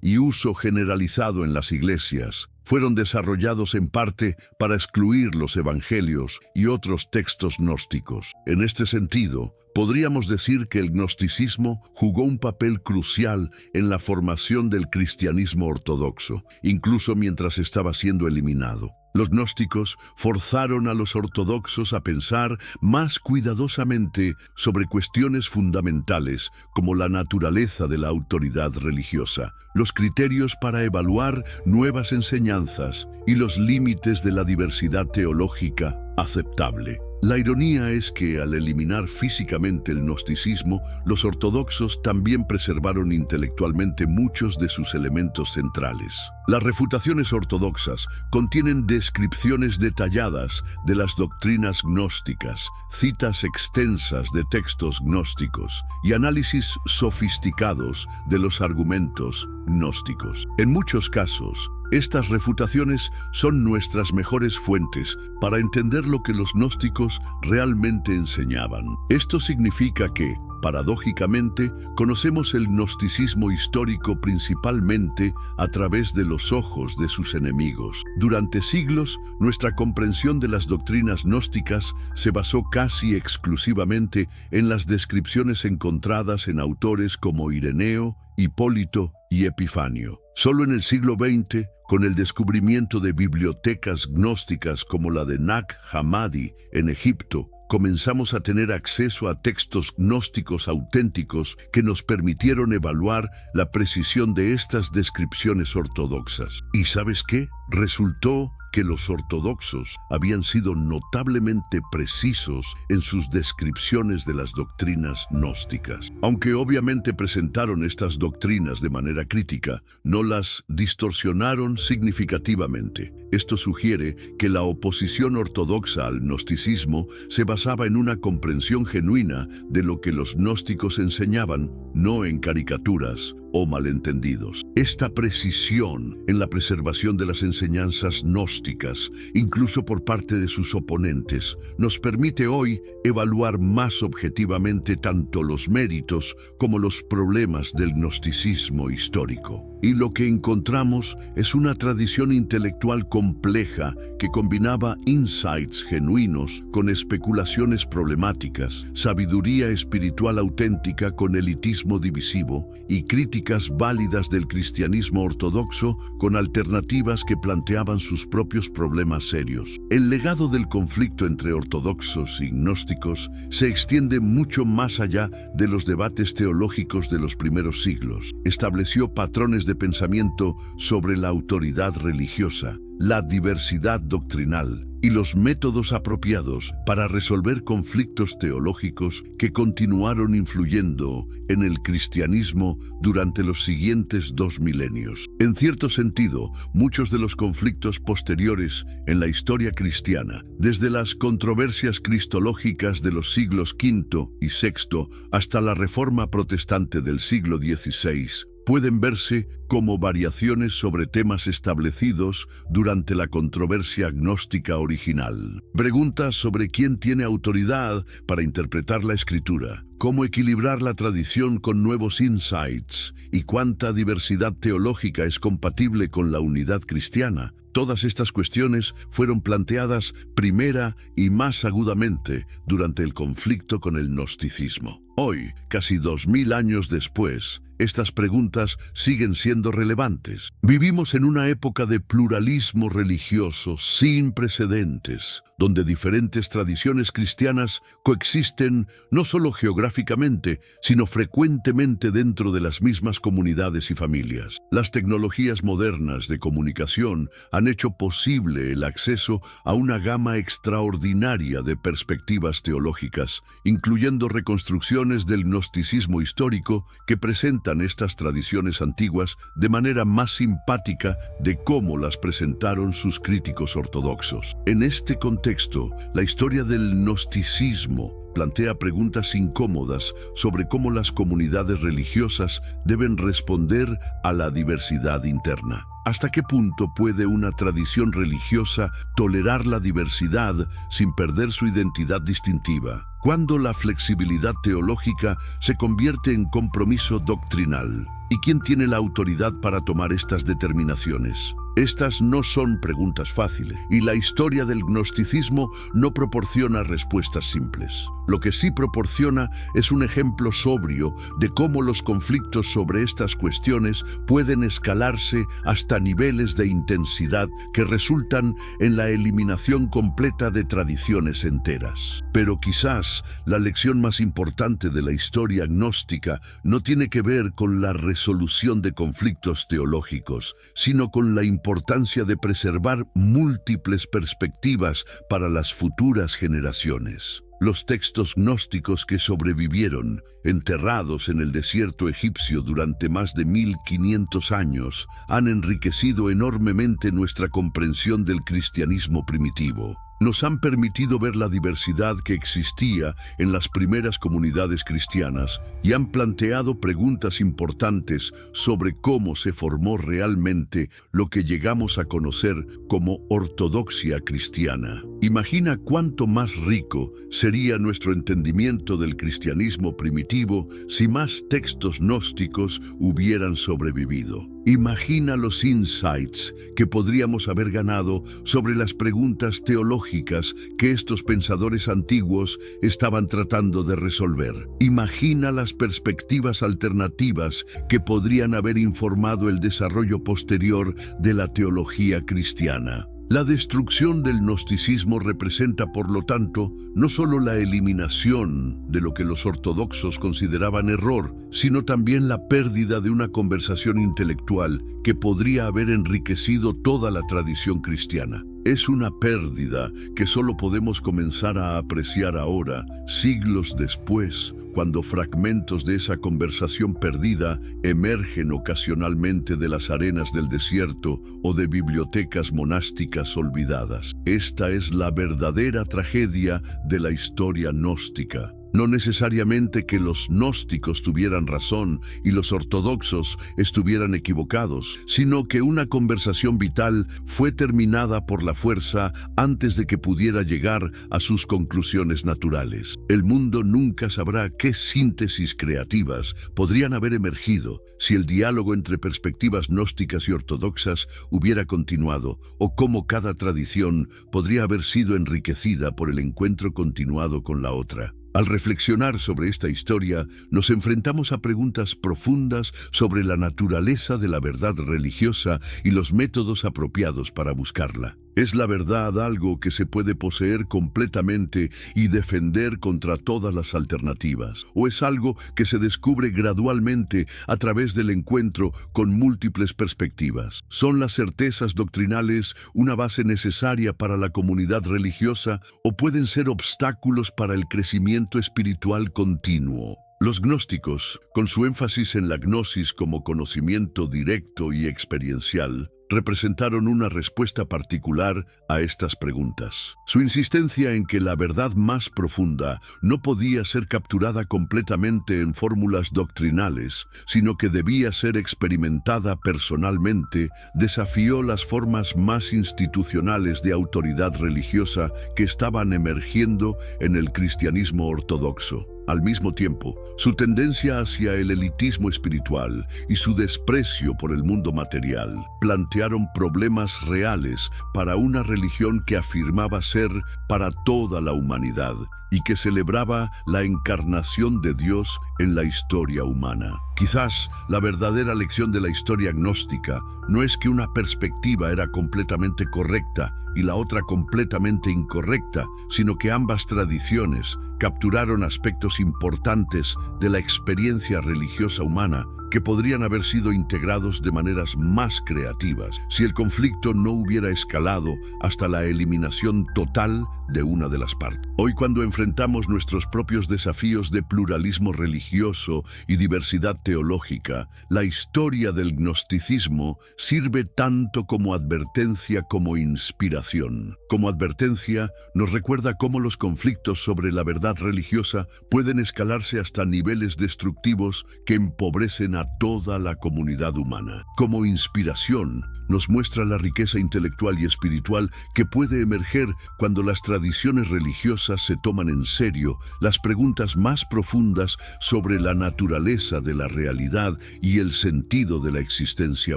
y uso generalizado en las iglesias, fueron desarrollados en parte para excluir los evangelios y otros textos gnósticos. En este sentido, podríamos decir que el gnosticismo jugó un papel crucial en la formación del cristianismo ortodoxo, incluso mientras estaba siendo eliminado. Los gnósticos forzaron a los ortodoxos a pensar más cuidadosamente sobre cuestiones fundamentales como la naturaleza de la autoridad religiosa, los criterios para evaluar nuevas enseñanzas y los límites de la diversidad teológica aceptable. La ironía es que al eliminar físicamente el gnosticismo, los ortodoxos también preservaron intelectualmente muchos de sus elementos centrales. Las refutaciones ortodoxas contienen descripciones detalladas de las doctrinas gnósticas, citas extensas de textos gnósticos y análisis sofisticados de los argumentos gnósticos. En muchos casos, estas refutaciones son nuestras mejores fuentes para entender lo que los gnósticos realmente enseñaban. Esto significa que, paradójicamente, conocemos el gnosticismo histórico principalmente a través de los ojos de sus enemigos. Durante siglos, nuestra comprensión de las doctrinas gnósticas se basó casi exclusivamente en las descripciones encontradas en autores como Ireneo, Hipólito y Epifanio. Solo en el siglo XX, con el descubrimiento de bibliotecas gnósticas como la de Nag Hammadi en Egipto, comenzamos a tener acceso a textos gnósticos auténticos que nos permitieron evaluar la precisión de estas descripciones ortodoxas. ¿Y sabes qué? Resultó que los ortodoxos habían sido notablemente precisos en sus descripciones de las doctrinas gnósticas. Aunque obviamente presentaron estas doctrinas de manera crítica, no las distorsionaron significativamente. Esto sugiere que la oposición ortodoxa al gnosticismo se basaba en una comprensión genuina de lo que los gnósticos enseñaban, no en caricaturas o malentendidos. Esta precisión en la preservación de las enseñanzas gnósticas, incluso por parte de sus oponentes, nos permite hoy evaluar más objetivamente tanto los méritos como los problemas del gnosticismo histórico. Y lo que encontramos es una tradición intelectual compleja que combinaba insights genuinos con especulaciones problemáticas, sabiduría espiritual auténtica con elitismo divisivo y críticas válidas del cristianismo ortodoxo con alternativas que planteaban sus propios problemas serios. El legado del conflicto entre ortodoxos y gnósticos se extiende mucho más allá de los debates teológicos de los primeros siglos. Estableció patrones de pensamiento sobre la autoridad religiosa, la diversidad doctrinal y los métodos apropiados para resolver conflictos teológicos que continuaron influyendo en el cristianismo durante los siguientes 2 milenios. En cierto sentido, muchos de los conflictos posteriores en la historia cristiana, desde las controversias cristológicas de los siglos V y VI hasta la Reforma protestante del siglo XVI, pueden verse como variaciones sobre temas establecidos durante la controversia gnóstica original. Preguntas sobre quién tiene autoridad para interpretar la Escritura, cómo equilibrar la tradición con nuevos insights y cuánta diversidad teológica es compatible con la unidad cristiana. Todas estas cuestiones fueron planteadas primera y más agudamente durante el conflicto con el gnosticismo. Hoy, casi 2000 años después, estas preguntas siguen siendo relevantes. Vivimos en una época de pluralismo religioso sin precedentes, donde diferentes tradiciones cristianas coexisten no solo geográficamente, sino frecuentemente dentro de las mismas comunidades y familias. Las tecnologías modernas de comunicación han hecho posible el acceso a una gama extraordinaria de perspectivas teológicas, incluyendo reconstrucciones del gnosticismo histórico que presentan estas tradiciones antiguas de manera más simpática de cómo las presentaron sus críticos ortodoxos. En este contexto, la historia del gnosticismo plantea preguntas incómodas sobre cómo las comunidades religiosas deben responder a la diversidad interna. ¿Hasta qué punto puede una tradición religiosa tolerar la diversidad sin perder su identidad distintiva? ¿Cuándo la flexibilidad teológica se convierte en compromiso doctrinal? ¿Y quién tiene la autoridad para tomar estas determinaciones? Estas no son preguntas fáciles, y la historia del gnosticismo no proporciona respuestas simples. Lo que sí proporciona es un ejemplo sobrio de cómo los conflictos sobre estas cuestiones pueden escalarse hasta niveles de intensidad que resultan en la eliminación completa de tradiciones enteras. Pero quizás la lección más importante de la historia gnóstica no tiene que ver con la resolución de conflictos teológicos, sino con la importancia de preservar múltiples perspectivas para las futuras generaciones. Los textos gnósticos que sobrevivieron, enterrados en el desierto egipcio durante más de 1500 años, han enriquecido enormemente nuestra comprensión del cristianismo primitivo. Nos han permitido ver la diversidad que existía en las primeras comunidades cristianas y han planteado preguntas importantes sobre cómo se formó realmente lo que llegamos a conocer como ortodoxia cristiana. Imagina cuánto más rico sería nuestro entendimiento del cristianismo primitivo si más textos gnósticos hubieran sobrevivido. Imagina los insights que podríamos haber ganado sobre las preguntas teológicas que estos pensadores antiguos estaban tratando de resolver. Imagina las perspectivas alternativas que podrían haber informado el desarrollo posterior de la teología cristiana. La destrucción del gnosticismo representa, por lo tanto, no solo la eliminación de lo que los ortodoxos consideraban error, sino también la pérdida de una conversación intelectual que podría haber enriquecido toda la tradición cristiana. Es una pérdida que solo podemos comenzar a apreciar ahora, siglos después, cuando fragmentos de esa conversación perdida emergen ocasionalmente de las arenas del desierto o de bibliotecas monásticas olvidadas. Esta es la verdadera tragedia de la historia gnóstica. No necesariamente que los gnósticos tuvieran razón y los ortodoxos estuvieran equivocados, sino que una conversación vital fue terminada por la fuerza antes de que pudiera llegar a sus conclusiones naturales. El mundo nunca sabrá qué síntesis creativas podrían haber emergido si el diálogo entre perspectivas gnósticas y ortodoxas hubiera continuado, o cómo cada tradición podría haber sido enriquecida por el encuentro continuado con la otra. Al reflexionar sobre esta historia, nos enfrentamos a preguntas profundas sobre la naturaleza de la verdad religiosa y los métodos apropiados para buscarla. ¿Es la verdad algo que se puede poseer completamente y defender contra todas las alternativas? ¿O es algo que se descubre gradualmente a través del encuentro con múltiples perspectivas? ¿Son las certezas doctrinales una base necesaria para la comunidad religiosa o pueden ser obstáculos para el crecimiento espiritual continuo? Los gnósticos, con su énfasis en la gnosis como conocimiento directo y experiencial, representaron una respuesta particular a estas preguntas. Su insistencia en que la verdad más profunda no podía ser capturada completamente en fórmulas doctrinales, sino que debía ser experimentada personalmente, desafió las formas más institucionales de autoridad religiosa que estaban emergiendo en el cristianismo ortodoxo. Al mismo tiempo, su tendencia hacia el elitismo espiritual y su desprecio por el mundo material plantearon problemas reales para una religión que afirmaba ser para toda la humanidad y que celebraba la encarnación de Dios en la historia humana. Quizás la verdadera lección de la historia gnóstica no es que una perspectiva era completamente correcta y la otra completamente incorrecta, sino que ambas tradiciones capturaron aspectos importantes de la experiencia religiosa humana que podrían haber sido integrados de maneras más creativas si el conflicto no hubiera escalado hasta la eliminación total de una de las partes. Hoy, cuando enfrentamos nuestros propios desafíos de pluralismo religioso y diversidad teológica, la historia del gnosticismo sirve tanto como advertencia como inspiración. Como advertencia, nos recuerda cómo los conflictos sobre la verdad religiosa pueden escalarse hasta niveles destructivos que empobrecen a toda la comunidad humana. Como inspiración, nos muestra la riqueza intelectual y espiritual que puede emerger cuando las tradiciones religiosas se toman en serio las preguntas más profundas sobre la naturaleza de la realidad y el sentido de la existencia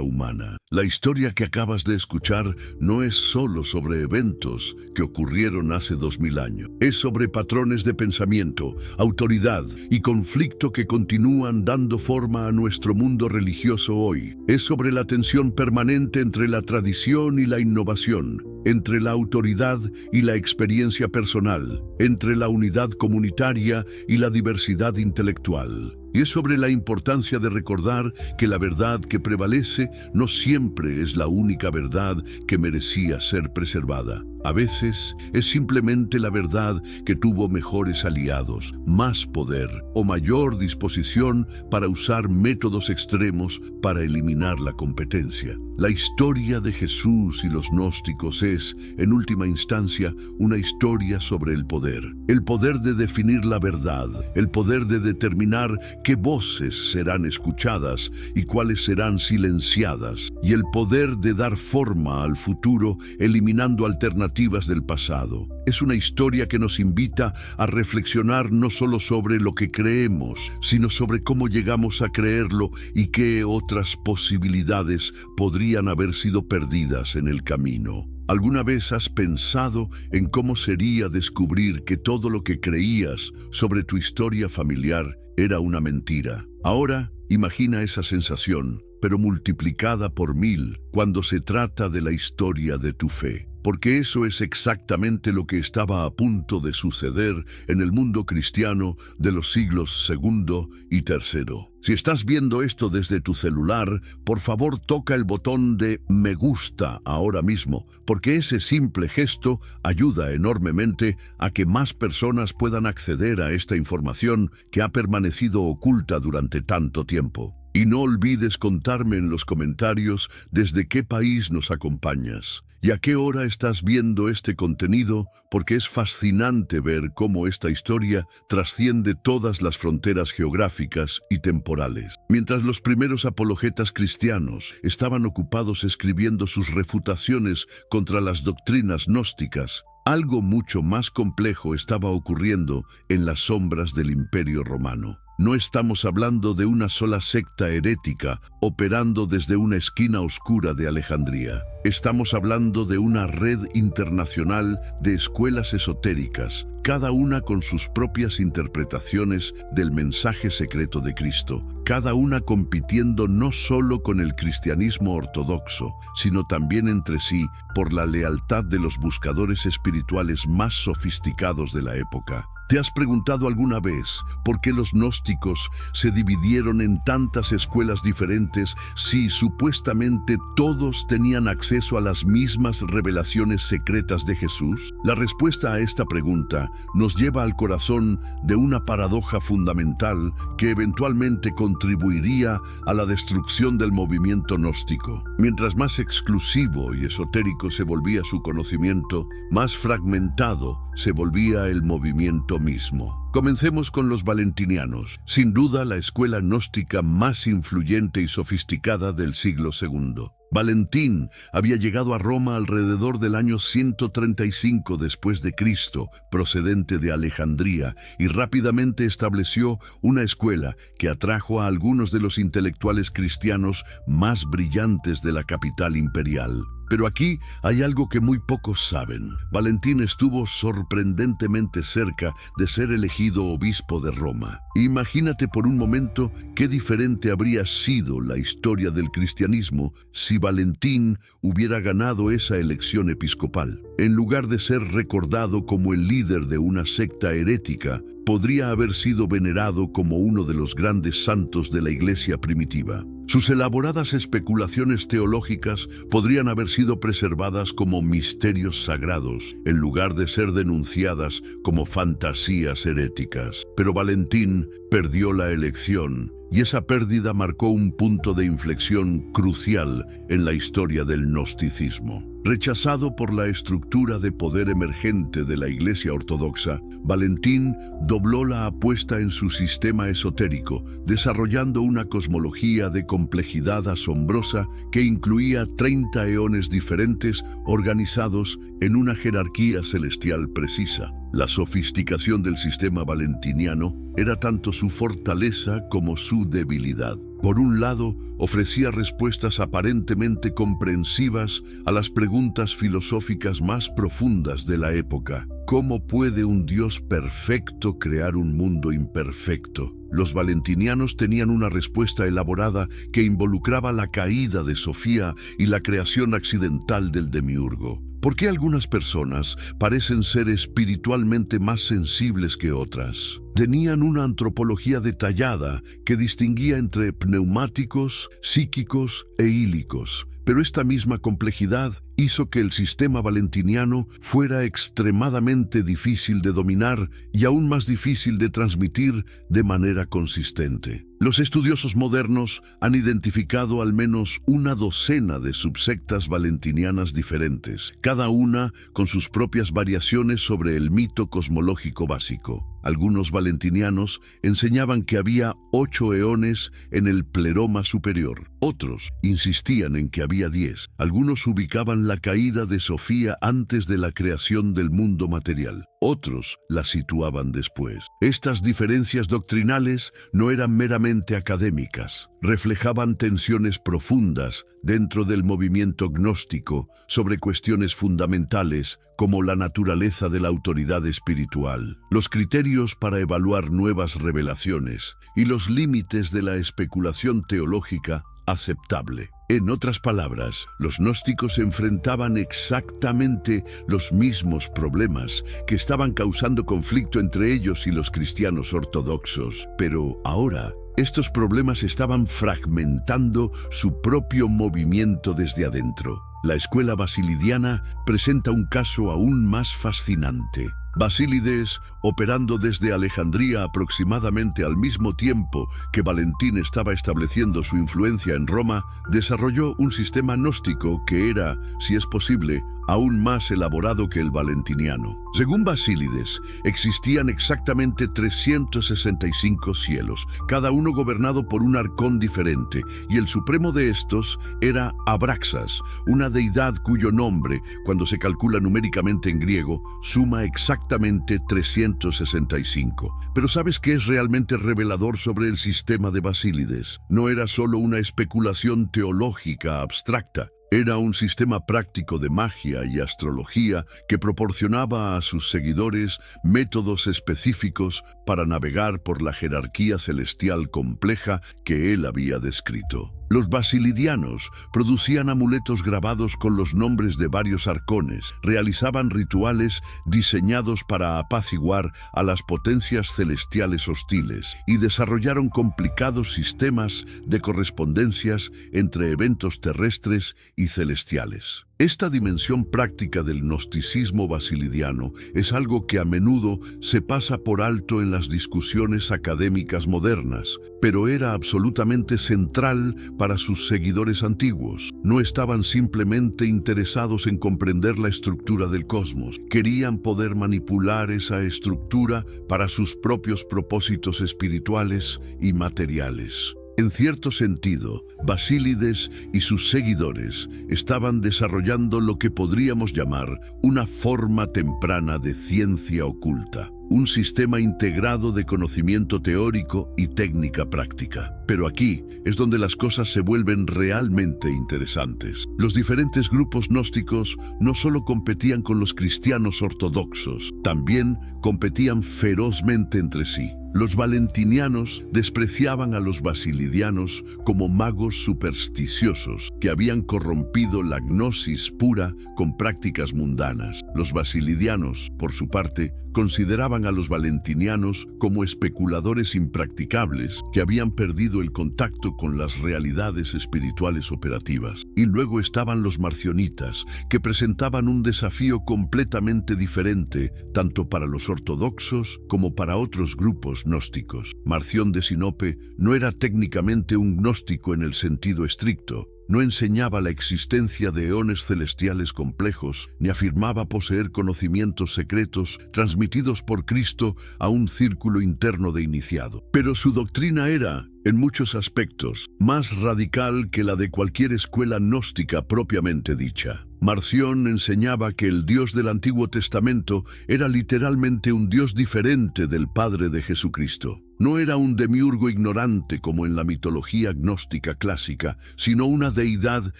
humana. La historia que acabas de escuchar no es solo sobre eventos que ocurrieron hace 2000 años. Es sobre patrones de pensamiento, autoridad y conflicto que continúan dando forma a nuestro mundo religioso hoy. Es sobre la tensión permanente entre la tradición y la innovación, entre la autoridad y la experiencia personal, entre la unidad comunitaria y la diversidad intelectual. Y es sobre la importancia de recordar que la verdad que prevalece no siempre es la única verdad que merecía ser preservada. A veces es simplemente la verdad que tuvo mejores aliados, más poder o mayor disposición para usar métodos extremos para eliminar la competencia. La historia de Jesús y los gnósticos es, en última instancia, una historia sobre el poder. El poder de definir la verdad, el poder de determinar qué voces serán escuchadas y cuáles serán silenciadas, y el poder de dar forma al futuro eliminando alternativas del pasado. Es una historia que nos invita a reflexionar no solo sobre lo que creemos, sino sobre cómo llegamos a creerlo y qué otras posibilidades podrían haber sido perdidas en el camino. ¿Alguna vez has pensado en cómo sería descubrir que todo lo que creías sobre tu historia familiar era una mentira? Ahora, imagina esa sensación, pero multiplicada por 1000, cuando se trata de la historia de tu fe. Porque eso es exactamente lo que estaba a punto de suceder en el mundo cristiano de los siglos II y III. Si estás viendo esto desde tu celular, por favor toca el botón de me gusta ahora mismo, porque ese simple gesto ayuda enormemente a que más personas puedan acceder a esta información que ha permanecido oculta durante tanto tiempo. Y no olvides contarme en los comentarios desde qué país nos acompañas y a qué hora estás viendo este contenido, porque es fascinante ver cómo esta historia trasciende todas las fronteras geográficas y temporales. Mientras los primeros apologetas cristianos estaban ocupados escribiendo sus refutaciones contra las doctrinas gnósticas, algo mucho más complejo estaba ocurriendo en las sombras del Imperio Romano. No estamos hablando de una sola secta herética operando desde una esquina oscura de Alejandría. Estamos hablando de una red internacional de escuelas esotéricas, cada una con sus propias interpretaciones del mensaje secreto de Cristo, cada una compitiendo no solo con el cristianismo ortodoxo, sino también entre sí por la lealtad de los buscadores espirituales más sofisticados de la época. ¿Te has preguntado alguna vez por qué los gnósticos se dividieron en tantas escuelas diferentes si supuestamente todos tenían acceso a las mismas revelaciones secretas de Jesús? La respuesta a esta pregunta nos lleva al corazón de una paradoja fundamental que eventualmente contribuiría a la destrucción del movimiento gnóstico. Mientras más exclusivo y esotérico se volvía su conocimiento, más fragmentado se volvía el movimiento mismo. Comencemos con los valentinianos, sin duda la escuela gnóstica más influyente y sofisticada del siglo II. Valentín había llegado a Roma alrededor del año 135 después de Cristo, procedente de Alejandría, y rápidamente estableció una escuela que atrajo a algunos de los intelectuales cristianos más brillantes de la capital imperial. Pero aquí hay algo que muy pocos saben. Valentín estuvo sorprendentemente cerca de ser elegido obispo de Roma. Imagínate por un momento qué diferente habría sido la historia del cristianismo si Valentín hubiera ganado esa elección episcopal. En lugar de ser recordado como el líder de una secta herética, podría haber sido venerado como uno de los grandes santos de la Iglesia primitiva. Sus elaboradas especulaciones teológicas podrían haber sido preservadas como misterios sagrados, en lugar de ser denunciadas como fantasías heréticas. Pero Valentín perdió la elección, y esa pérdida marcó un punto de inflexión crucial en la historia del gnosticismo. Rechazado por la estructura de poder emergente de la Iglesia ortodoxa, Valentín dobló la apuesta en su sistema esotérico, desarrollando una cosmología de complejidad asombrosa que incluía 30 eones diferentes organizados en una jerarquía celestial precisa. La sofisticación del sistema valentiniano era tanto su fortaleza como su debilidad. Por un lado, ofrecía respuestas aparentemente comprensivas a las preguntas filosóficas más profundas de la época. ¿Cómo puede un Dios perfecto crear un mundo imperfecto? Los valentinianos tenían una respuesta elaborada que involucraba la caída de Sofía y la creación accidental del demiurgo. ¿Por qué algunas personas parecen ser espiritualmente más sensibles que otras? Tenían una antropología detallada que distinguía entre pneumáticos, psíquicos e ílicos. Pero esta misma complejidad hizo que el sistema valentiniano fuera extremadamente difícil de dominar y aún más difícil de transmitir de manera consistente. Los estudiosos modernos han identificado al menos una docena de subsectas valentinianas diferentes, cada una con sus propias variaciones sobre el mito cosmológico básico. Algunos valentinianos enseñaban que había 8 eones en el pleroma superior. Otros insistían en que había 10. Algunos ubicaban la caída de Sofía antes de la creación del mundo material. Otros la situaban después. Estas diferencias doctrinales no eran meramente académicas. Reflejaban tensiones profundas dentro del movimiento gnóstico sobre cuestiones fundamentales como la naturaleza de la autoridad espiritual, los criterios para evaluar nuevas revelaciones y los límites de la especulación teológica aceptable. En otras palabras, los gnósticos enfrentaban exactamente los mismos problemas que estaban causando conflicto entre ellos y los cristianos ortodoxos. Pero ahora, estos problemas estaban fragmentando su propio movimiento desde adentro. La escuela basilidiana presenta un caso aún más fascinante. Basílides, operando desde Alejandría aproximadamente al mismo tiempo que Valentín estaba estableciendo su influencia en Roma, desarrolló un sistema gnóstico que era, si es posible, aún más elaborado que el valentiniano. Según Basílides, existían exactamente 365 cielos, cada uno gobernado por un arcón diferente, y el supremo de estos era Abraxas, una deidad cuyo nombre, cuando se calcula numéricamente en griego, suma exactamente 365. Pero ¿sabes qué es realmente revelador sobre el sistema de Basílides? No era solo una especulación teológica abstracta. Era un sistema práctico de magia y astrología que proporcionaba a sus seguidores métodos específicos para navegar por la jerarquía celestial compleja que él había descrito. Los basilidianos producían amuletos grabados con los nombres de varios arcones, realizaban rituales diseñados para apaciguar a las potencias celestiales hostiles y desarrollaron complicados sistemas de correspondencias entre eventos terrestres y celestiales. Esta dimensión práctica del gnosticismo basilidiano es algo que a menudo se pasa por alto en las discusiones académicas modernas, pero era absolutamente central para sus seguidores antiguos. No estaban simplemente interesados en comprender la estructura del cosmos, querían poder manipular esa estructura para sus propios propósitos espirituales y materiales. En cierto sentido, Basílides y sus seguidores estaban desarrollando lo que podríamos llamar una forma temprana de ciencia oculta, un sistema integrado de conocimiento teórico y técnica práctica. Pero aquí es donde las cosas se vuelven realmente interesantes. Los diferentes grupos gnósticos no solo competían con los cristianos ortodoxos, también competían ferozmente entre sí. Los valentinianos despreciaban a los basilidianos como magos supersticiosos que habían corrompido la gnosis pura con prácticas mundanas. Los basilidianos, por su parte, consideraban a los valentinianos como especuladores impracticables que habían perdido el contacto con las realidades espirituales operativas. Y luego estaban los marcionitas, que presentaban un desafío completamente diferente tanto para los ortodoxos como para otros grupos gnósticos. Marción de Sinope no era técnicamente un gnóstico en el sentido estricto. No enseñaba la existencia de eones celestiales complejos, ni afirmaba poseer conocimientos secretos transmitidos por Cristo a un círculo interno de iniciado. Pero su doctrina era, en muchos aspectos, más radical que la de cualquier escuela gnóstica propiamente dicha. Marción enseñaba que el Dios del Antiguo Testamento era literalmente un Dios diferente del Padre de Jesucristo. No era un demiurgo ignorante como en la mitología gnóstica clásica, sino una deidad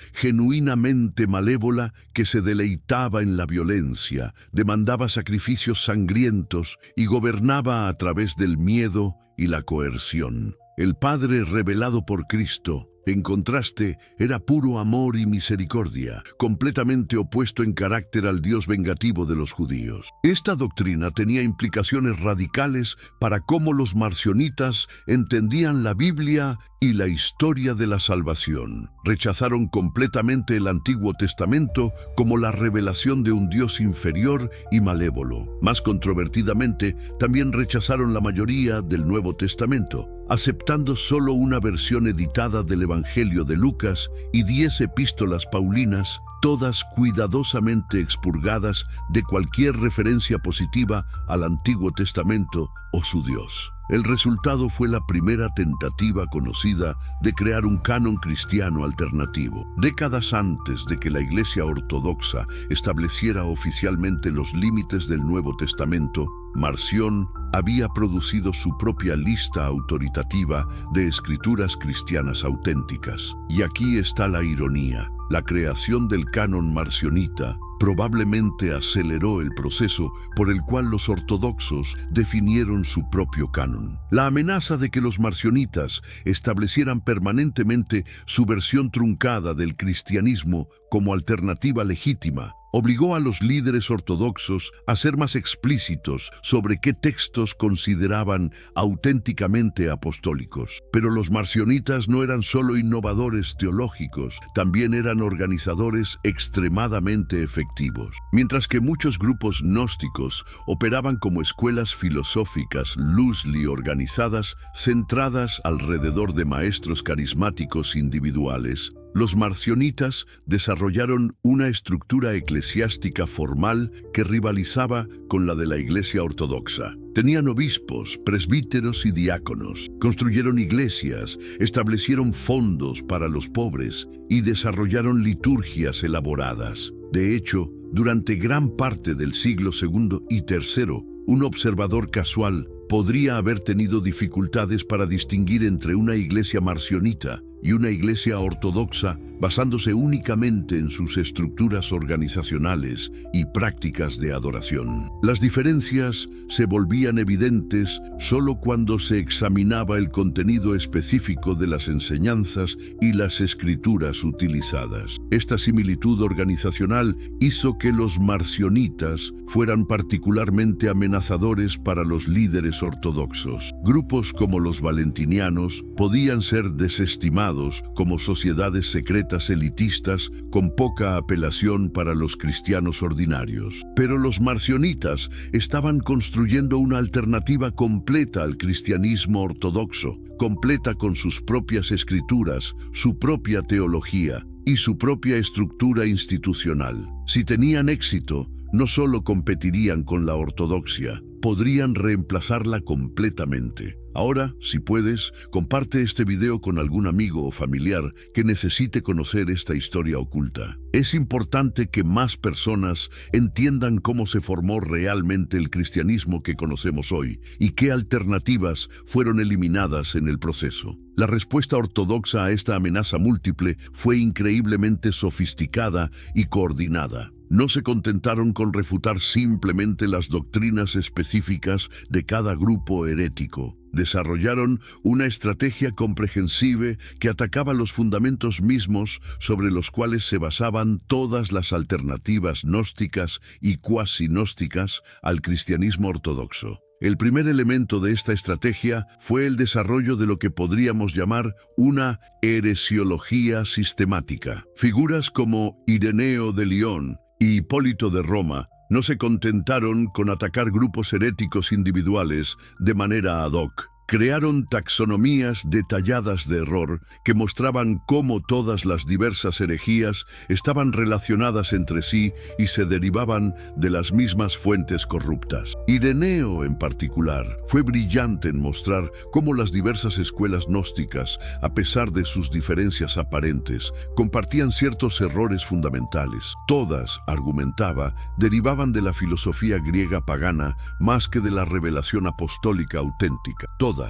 genuinamente malévola que se deleitaba en la violencia, demandaba sacrificios sangrientos y gobernaba a través del miedo y la coerción. El Padre revelado por Cristo, en contraste, era puro amor y misericordia, completamente opuesto en carácter al Dios vengativo de los judíos. Esta doctrina tenía implicaciones radicales para cómo los marcionitas entendían la Biblia y la historia de la salvación. Rechazaron completamente el Antiguo Testamento como la revelación de un Dios inferior y malévolo. Más controvertidamente, también rechazaron la mayoría del Nuevo Testamento, aceptando solo una versión editada del Evangelio de Lucas y 10 epístolas paulinas, todas cuidadosamente expurgadas de cualquier referencia positiva al Antiguo Testamento o su Dios. El resultado fue la primera tentativa conocida de crear un canon cristiano alternativo. Décadas antes de que la Iglesia Ortodoxa estableciera oficialmente los límites del Nuevo Testamento, Marción había producido su propia lista autoritativa de escrituras cristianas auténticas. Y aquí está la ironía. La creación del canon marcionita probablemente aceleró el proceso por el cual los ortodoxos definieron su propio canon. La amenaza de que los marcionitas establecieran permanentemente su versión truncada del cristianismo como alternativa legítima obligó a los líderes ortodoxos a ser más explícitos sobre qué textos consideraban auténticamente apostólicos. Pero los marcionitas no eran solo innovadores teológicos, también eran organizadores extremadamente efectivos. Mientras que muchos grupos gnósticos operaban como escuelas filosóficas loosely organizadas, centradas alrededor de maestros carismáticos individuales, los marcionitas desarrollaron una estructura eclesiástica formal que rivalizaba con la de la Iglesia Ortodoxa. Tenían obispos, presbíteros y diáconos, construyeron iglesias, establecieron fondos para los pobres y desarrollaron liturgias elaboradas. De hecho, durante gran parte del siglo II y III, un observador casual podría haber tenido dificultades para distinguir entre una iglesia marcionita y una iglesia ortodoxa basándose únicamente en sus estructuras organizacionales y prácticas de adoración. Las diferencias se volvían evidentes solo cuando se examinaba el contenido específico de las enseñanzas y las escrituras utilizadas. Esta similitud organizacional hizo que los marcionitas fueran particularmente amenazadores para los líderes ortodoxos. Grupos como los valentinianos podían ser desestimados como sociedades secretas elitistas con poca apelación para los cristianos ordinarios. Pero los marcionitas estaban construyendo una alternativa completa al cristianismo ortodoxo, completa con sus propias escrituras, su propia teología y su propia estructura institucional. Si tenían éxito, no solo competirían con la ortodoxia, podrían reemplazarla completamente. Ahora, si puedes, comparte este video con algún amigo o familiar que necesite conocer esta historia oculta. Es importante que más personas entiendan cómo se formó realmente el cristianismo que conocemos hoy y qué alternativas fueron eliminadas en el proceso. La respuesta ortodoxa a esta amenaza múltiple fue increíblemente sofisticada y coordinada. No se contentaron con refutar simplemente las doctrinas específicas de cada grupo herético. Desarrollaron una estrategia comprehensive que atacaba los fundamentos mismos sobre los cuales se basaban todas las alternativas gnósticas y cuasi-gnósticas al cristianismo ortodoxo. El primer elemento de esta estrategia fue el desarrollo de lo que podríamos llamar una heresiología sistemática. Figuras como Ireneo de León y Hipólito de Roma no se contentaron con atacar grupos heréticos individuales de manera ad hoc. Crearon taxonomías detalladas de error que mostraban cómo todas las diversas herejías estaban relacionadas entre sí y se derivaban de las mismas fuentes corruptas. Ireneo, en particular, fue brillante en mostrar cómo las diversas escuelas gnósticas, a pesar de sus diferencias aparentes, compartían ciertos errores fundamentales. Todas, argumentaba, derivaban de la filosofía griega pagana más que de la revelación apostólica auténtica. Todas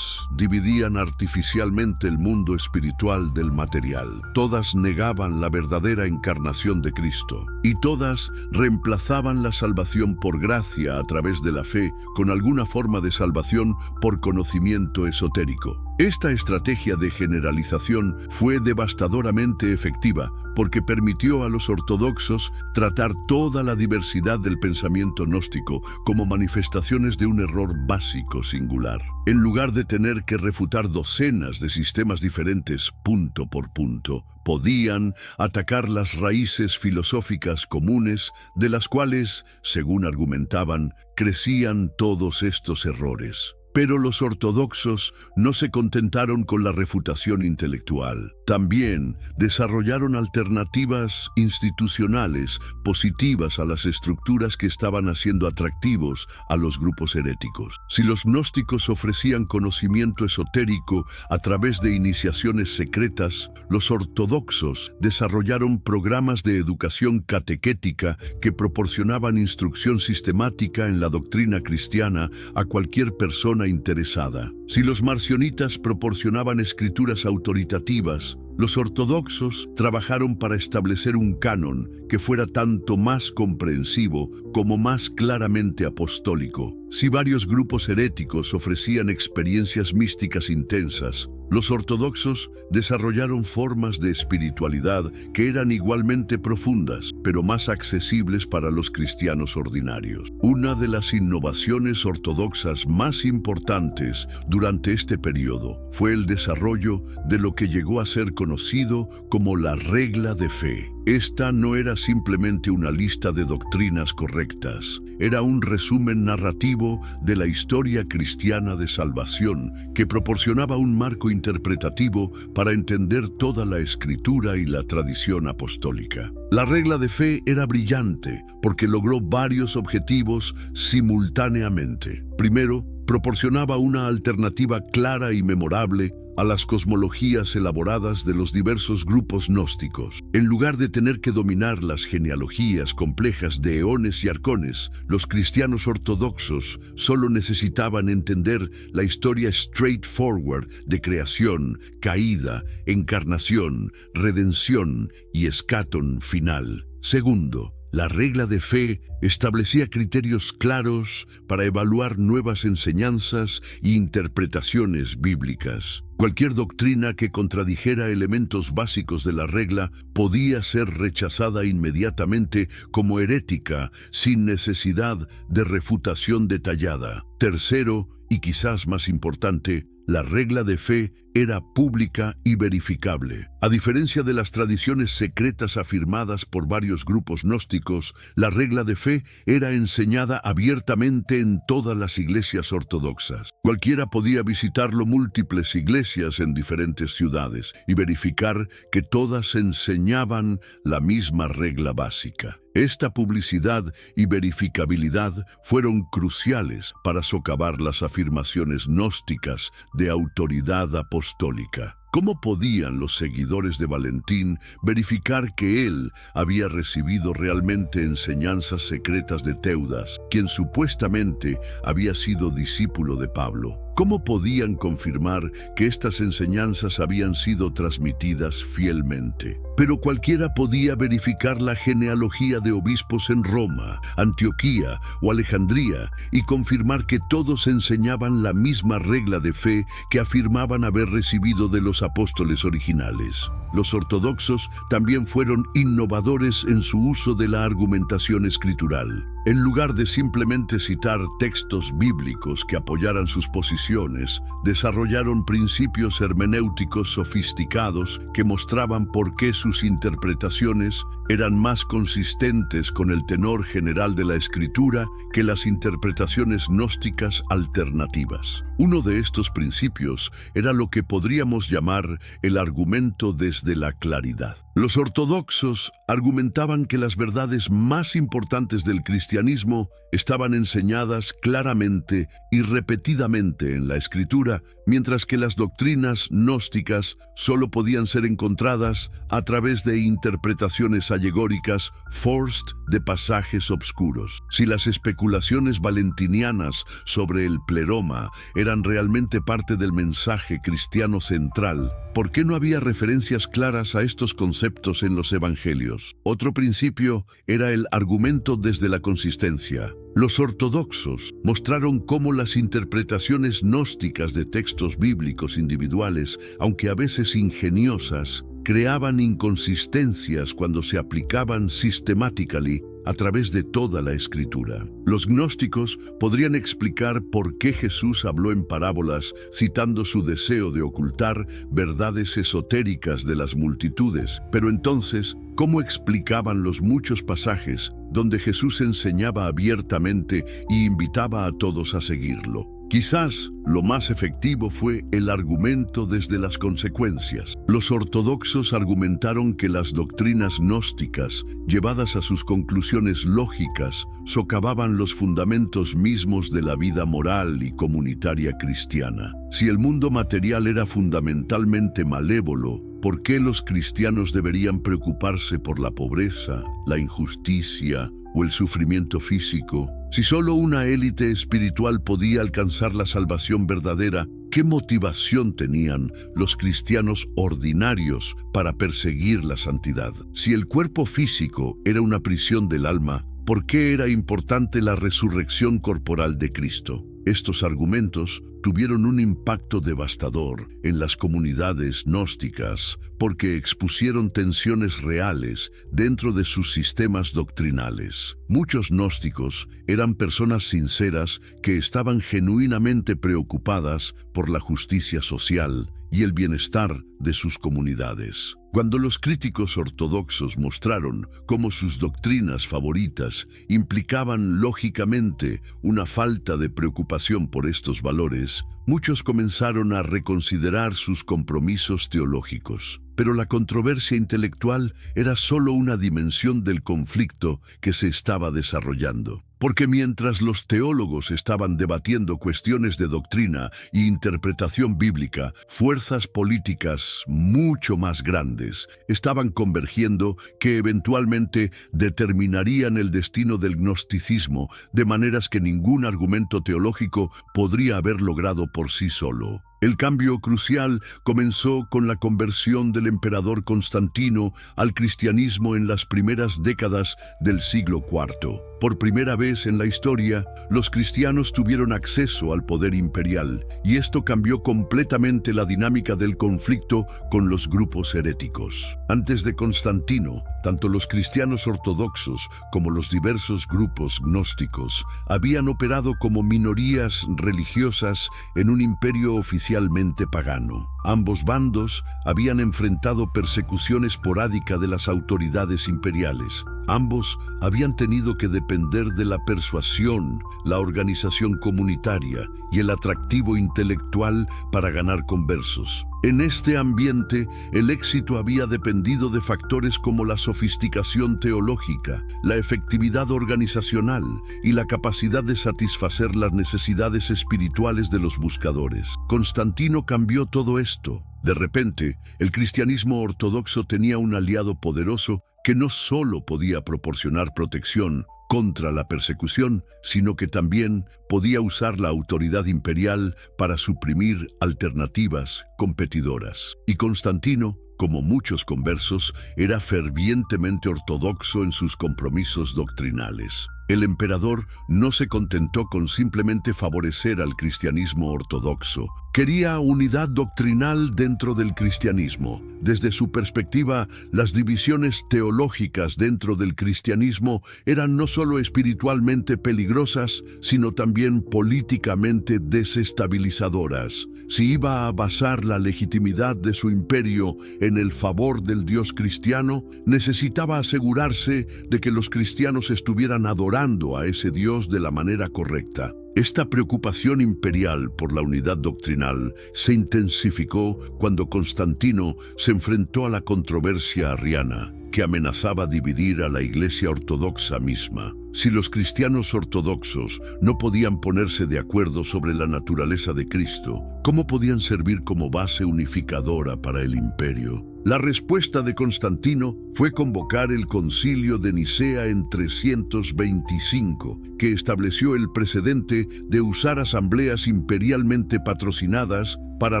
dividían artificialmente el mundo espiritual del material. Todas negaban la verdadera encarnación de Cristo. Y todas reemplazaban la salvación por gracia a través de la fe con alguna forma de salvación por conocimiento esotérico. Esta estrategia de generalización fue devastadoramente efectiva porque permitió a los ortodoxos tratar toda la diversidad del pensamiento gnóstico como manifestaciones de un error básico singular. En lugar de tener que refutar docenas de sistemas diferentes punto por punto, podían atacar las raíces filosóficas comunes de las cuales, según argumentaban, crecían todos estos errores. Pero los ortodoxos no se contentaron con la refutación intelectual. También desarrollaron alternativas institucionales positivas a las estructuras que estaban haciendo atractivos a los grupos heréticos. Si los gnósticos ofrecían conocimiento esotérico a través de iniciaciones secretas, los ortodoxos desarrollaron programas de educación catequética que proporcionaban instrucción sistemática en la doctrina cristiana a cualquier persona interesada. Si los marcionitas proporcionaban escrituras autoritativas, los ortodoxos trabajaron para establecer un canon que fuera tanto más comprensivo como más claramente apostólico. Si varios grupos heréticos ofrecían experiencias místicas intensas, los ortodoxos desarrollaron formas de espiritualidad que eran igualmente profundas, pero más accesibles para los cristianos ordinarios. Una de las innovaciones ortodoxas más importantes durante este periodo fue el desarrollo de lo que llegó a ser conocido como la regla de fe. Esta no era simplemente una lista de doctrinas correctas, era un resumen narrativo de la historia cristiana de salvación que proporcionaba un marco interpretativo para entender toda la escritura y la tradición apostólica. La regla de fe era brillante porque logró varios objetivos simultáneamente. Primero, proporcionaba una alternativa clara y memorable a las cosmologías elaboradas de los diversos grupos gnósticos. En lugar de tener que dominar las genealogías complejas de eones y arcones, los cristianos ortodoxos solo necesitaban entender la historia straightforward de creación, caída, encarnación, redención y escatón final. Segundo, la regla de fe establecía criterios claros para evaluar nuevas enseñanzas e interpretaciones bíblicas. Cualquier doctrina que contradijera elementos básicos de la regla podía ser rechazada inmediatamente como herética sin necesidad de refutación detallada. Tercero, y quizás más importante, la regla de fe era pública y verificable. A diferencia de las tradiciones secretas afirmadas por varios grupos gnósticos, la regla de fe era enseñada abiertamente en todas las iglesias ortodoxas. Cualquiera podía visitarlo múltiples iglesias en diferentes ciudades y verificar que todas enseñaban la misma regla básica. Esta publicidad y verificabilidad fueron cruciales para socavar las afirmaciones gnósticas de autoridad apostólica. ¿Cómo podían los seguidores de Valentín verificar que él había recibido realmente enseñanzas secretas de Teudas, quien supuestamente había sido discípulo de Pablo? ¿Cómo podían confirmar que estas enseñanzas habían sido transmitidas fielmente? Pero cualquiera podía verificar la genealogía de obispos en Roma, Antioquía o Alejandría y confirmar que todos enseñaban la misma regla de fe que afirmaban haber recibido de los apóstoles originales. Los ortodoxos también fueron innovadores en su uso de la argumentación escritural. En lugar de simplemente citar textos bíblicos que apoyaran sus posiciones, desarrollaron principios hermenéuticos sofisticados que mostraban por qué sus interpretaciones eran más consistentes con el tenor general de la Escritura que las interpretaciones gnósticas alternativas. Uno de estos principios era lo que podríamos llamar el argumento desde la claridad. Los ortodoxos argumentaban que las verdades más importantes del cristianismo estaban enseñadas claramente y repetidamente en la Escritura, mientras que las doctrinas gnósticas solo podían ser encontradas a través de interpretaciones allegóricas forced de pasajes obscuros. Si las especulaciones valentinianas sobre el pleroma eran realmente parte del mensaje cristiano central, ¿por qué no había referencias claras a estos conceptos en los evangelios? Otro principio era el argumento desde la consistencia. Los ortodoxos mostraron cómo las interpretaciones gnósticas de textos bíblicos individuales, aunque a veces ingeniosas, creaban inconsistencias cuando se aplicaban sistemáticamente a través de toda la Escritura. Los gnósticos podrían explicar por qué Jesús habló en parábolas, citando su deseo de ocultar verdades esotéricas de las multitudes, pero entonces, ¿cómo explicaban los muchos pasajes donde Jesús enseñaba abiertamente y invitaba a todos a seguirlo? Quizás lo más efectivo fue el argumento desde las consecuencias. Los ortodoxos argumentaron que las doctrinas gnósticas, llevadas a sus conclusiones lógicas, socavaban los fundamentos mismos de la vida moral y comunitaria cristiana. Si el mundo material era fundamentalmente malévolo, ¿por qué los cristianos deberían preocuparse por la pobreza, la injusticia o el sufrimiento físico? Si solo una élite espiritual podía alcanzar la salvación verdadera, ¿qué motivación tenían los cristianos ordinarios para perseguir la santidad? Si el cuerpo físico era una prisión del alma, ¿por qué era importante la resurrección corporal de Cristo? Estos argumentos tuvieron un impacto devastador en las comunidades gnósticas porque expusieron tensiones reales dentro de sus sistemas doctrinales. Muchos gnósticos eran personas sinceras que estaban genuinamente preocupadas por la justicia social y el bienestar de sus comunidades. Cuando los críticos ortodoxos mostraron cómo sus doctrinas favoritas implicaban lógicamente una falta de preocupación por estos valores, muchos comenzaron a reconsiderar sus compromisos teológicos. Pero la controversia intelectual era solo una dimensión del conflicto que se estaba desarrollando. Porque mientras los teólogos estaban debatiendo cuestiones de doctrina e interpretación bíblica, fuerzas políticas mucho más grandes estaban convergiendo que eventualmente determinarían el destino del gnosticismo de maneras que ningún argumento teológico podría haber logrado por sí solo. El cambio crucial comenzó con la conversión del emperador Constantino al cristianismo en las primeras décadas del siglo IV. Por primera vez en la historia, los cristianos tuvieron acceso al poder imperial, y esto cambió completamente la dinámica del conflicto con los grupos heréticos. Antes de Constantino, tanto los cristianos ortodoxos como los diversos grupos gnósticos habían operado como minorías religiosas en un imperio oficialmente pagano. Ambos bandos habían enfrentado persecución esporádica de las autoridades imperiales. Ambos habían tenido que depender de la persuasión, la organización comunitaria y el atractivo intelectual para ganar conversos. En este ambiente, el éxito había dependido de factores como la sofisticación teológica, la efectividad organizacional y la capacidad de satisfacer las necesidades espirituales de los buscadores. Constantino cambió todo esto. De repente, el cristianismo ortodoxo tenía un aliado poderoso que no solo podía proporcionar protección contra la persecución, sino que también podía usar la autoridad imperial para suprimir alternativas competidoras. Y Constantino, como muchos conversos, era fervientemente ortodoxo en sus compromisos doctrinales. El emperador no se contentó con simplemente favorecer al cristianismo ortodoxo. Quería unidad doctrinal dentro del cristianismo. Desde su perspectiva, las divisiones teológicas dentro del cristianismo eran no solo espiritualmente peligrosas, sino también políticamente desestabilizadoras. Si iba a basar la legitimidad de su imperio en el favor del Dios cristiano, necesitaba asegurarse de que los cristianos estuvieran adorando a ese Dios de la manera correcta. Esta preocupación imperial por la unidad doctrinal se intensificó cuando Constantino se enfrentó a la controversia arriana, que amenazaba dividir a la Iglesia ortodoxa misma. Si los cristianos ortodoxos no podían ponerse de acuerdo sobre la naturaleza de Cristo, ¿cómo podían servir como base unificadora para el imperio? La respuesta de Constantino fue convocar el Concilio de Nicea en 325, que estableció el precedente de usar asambleas imperialmente patrocinadas para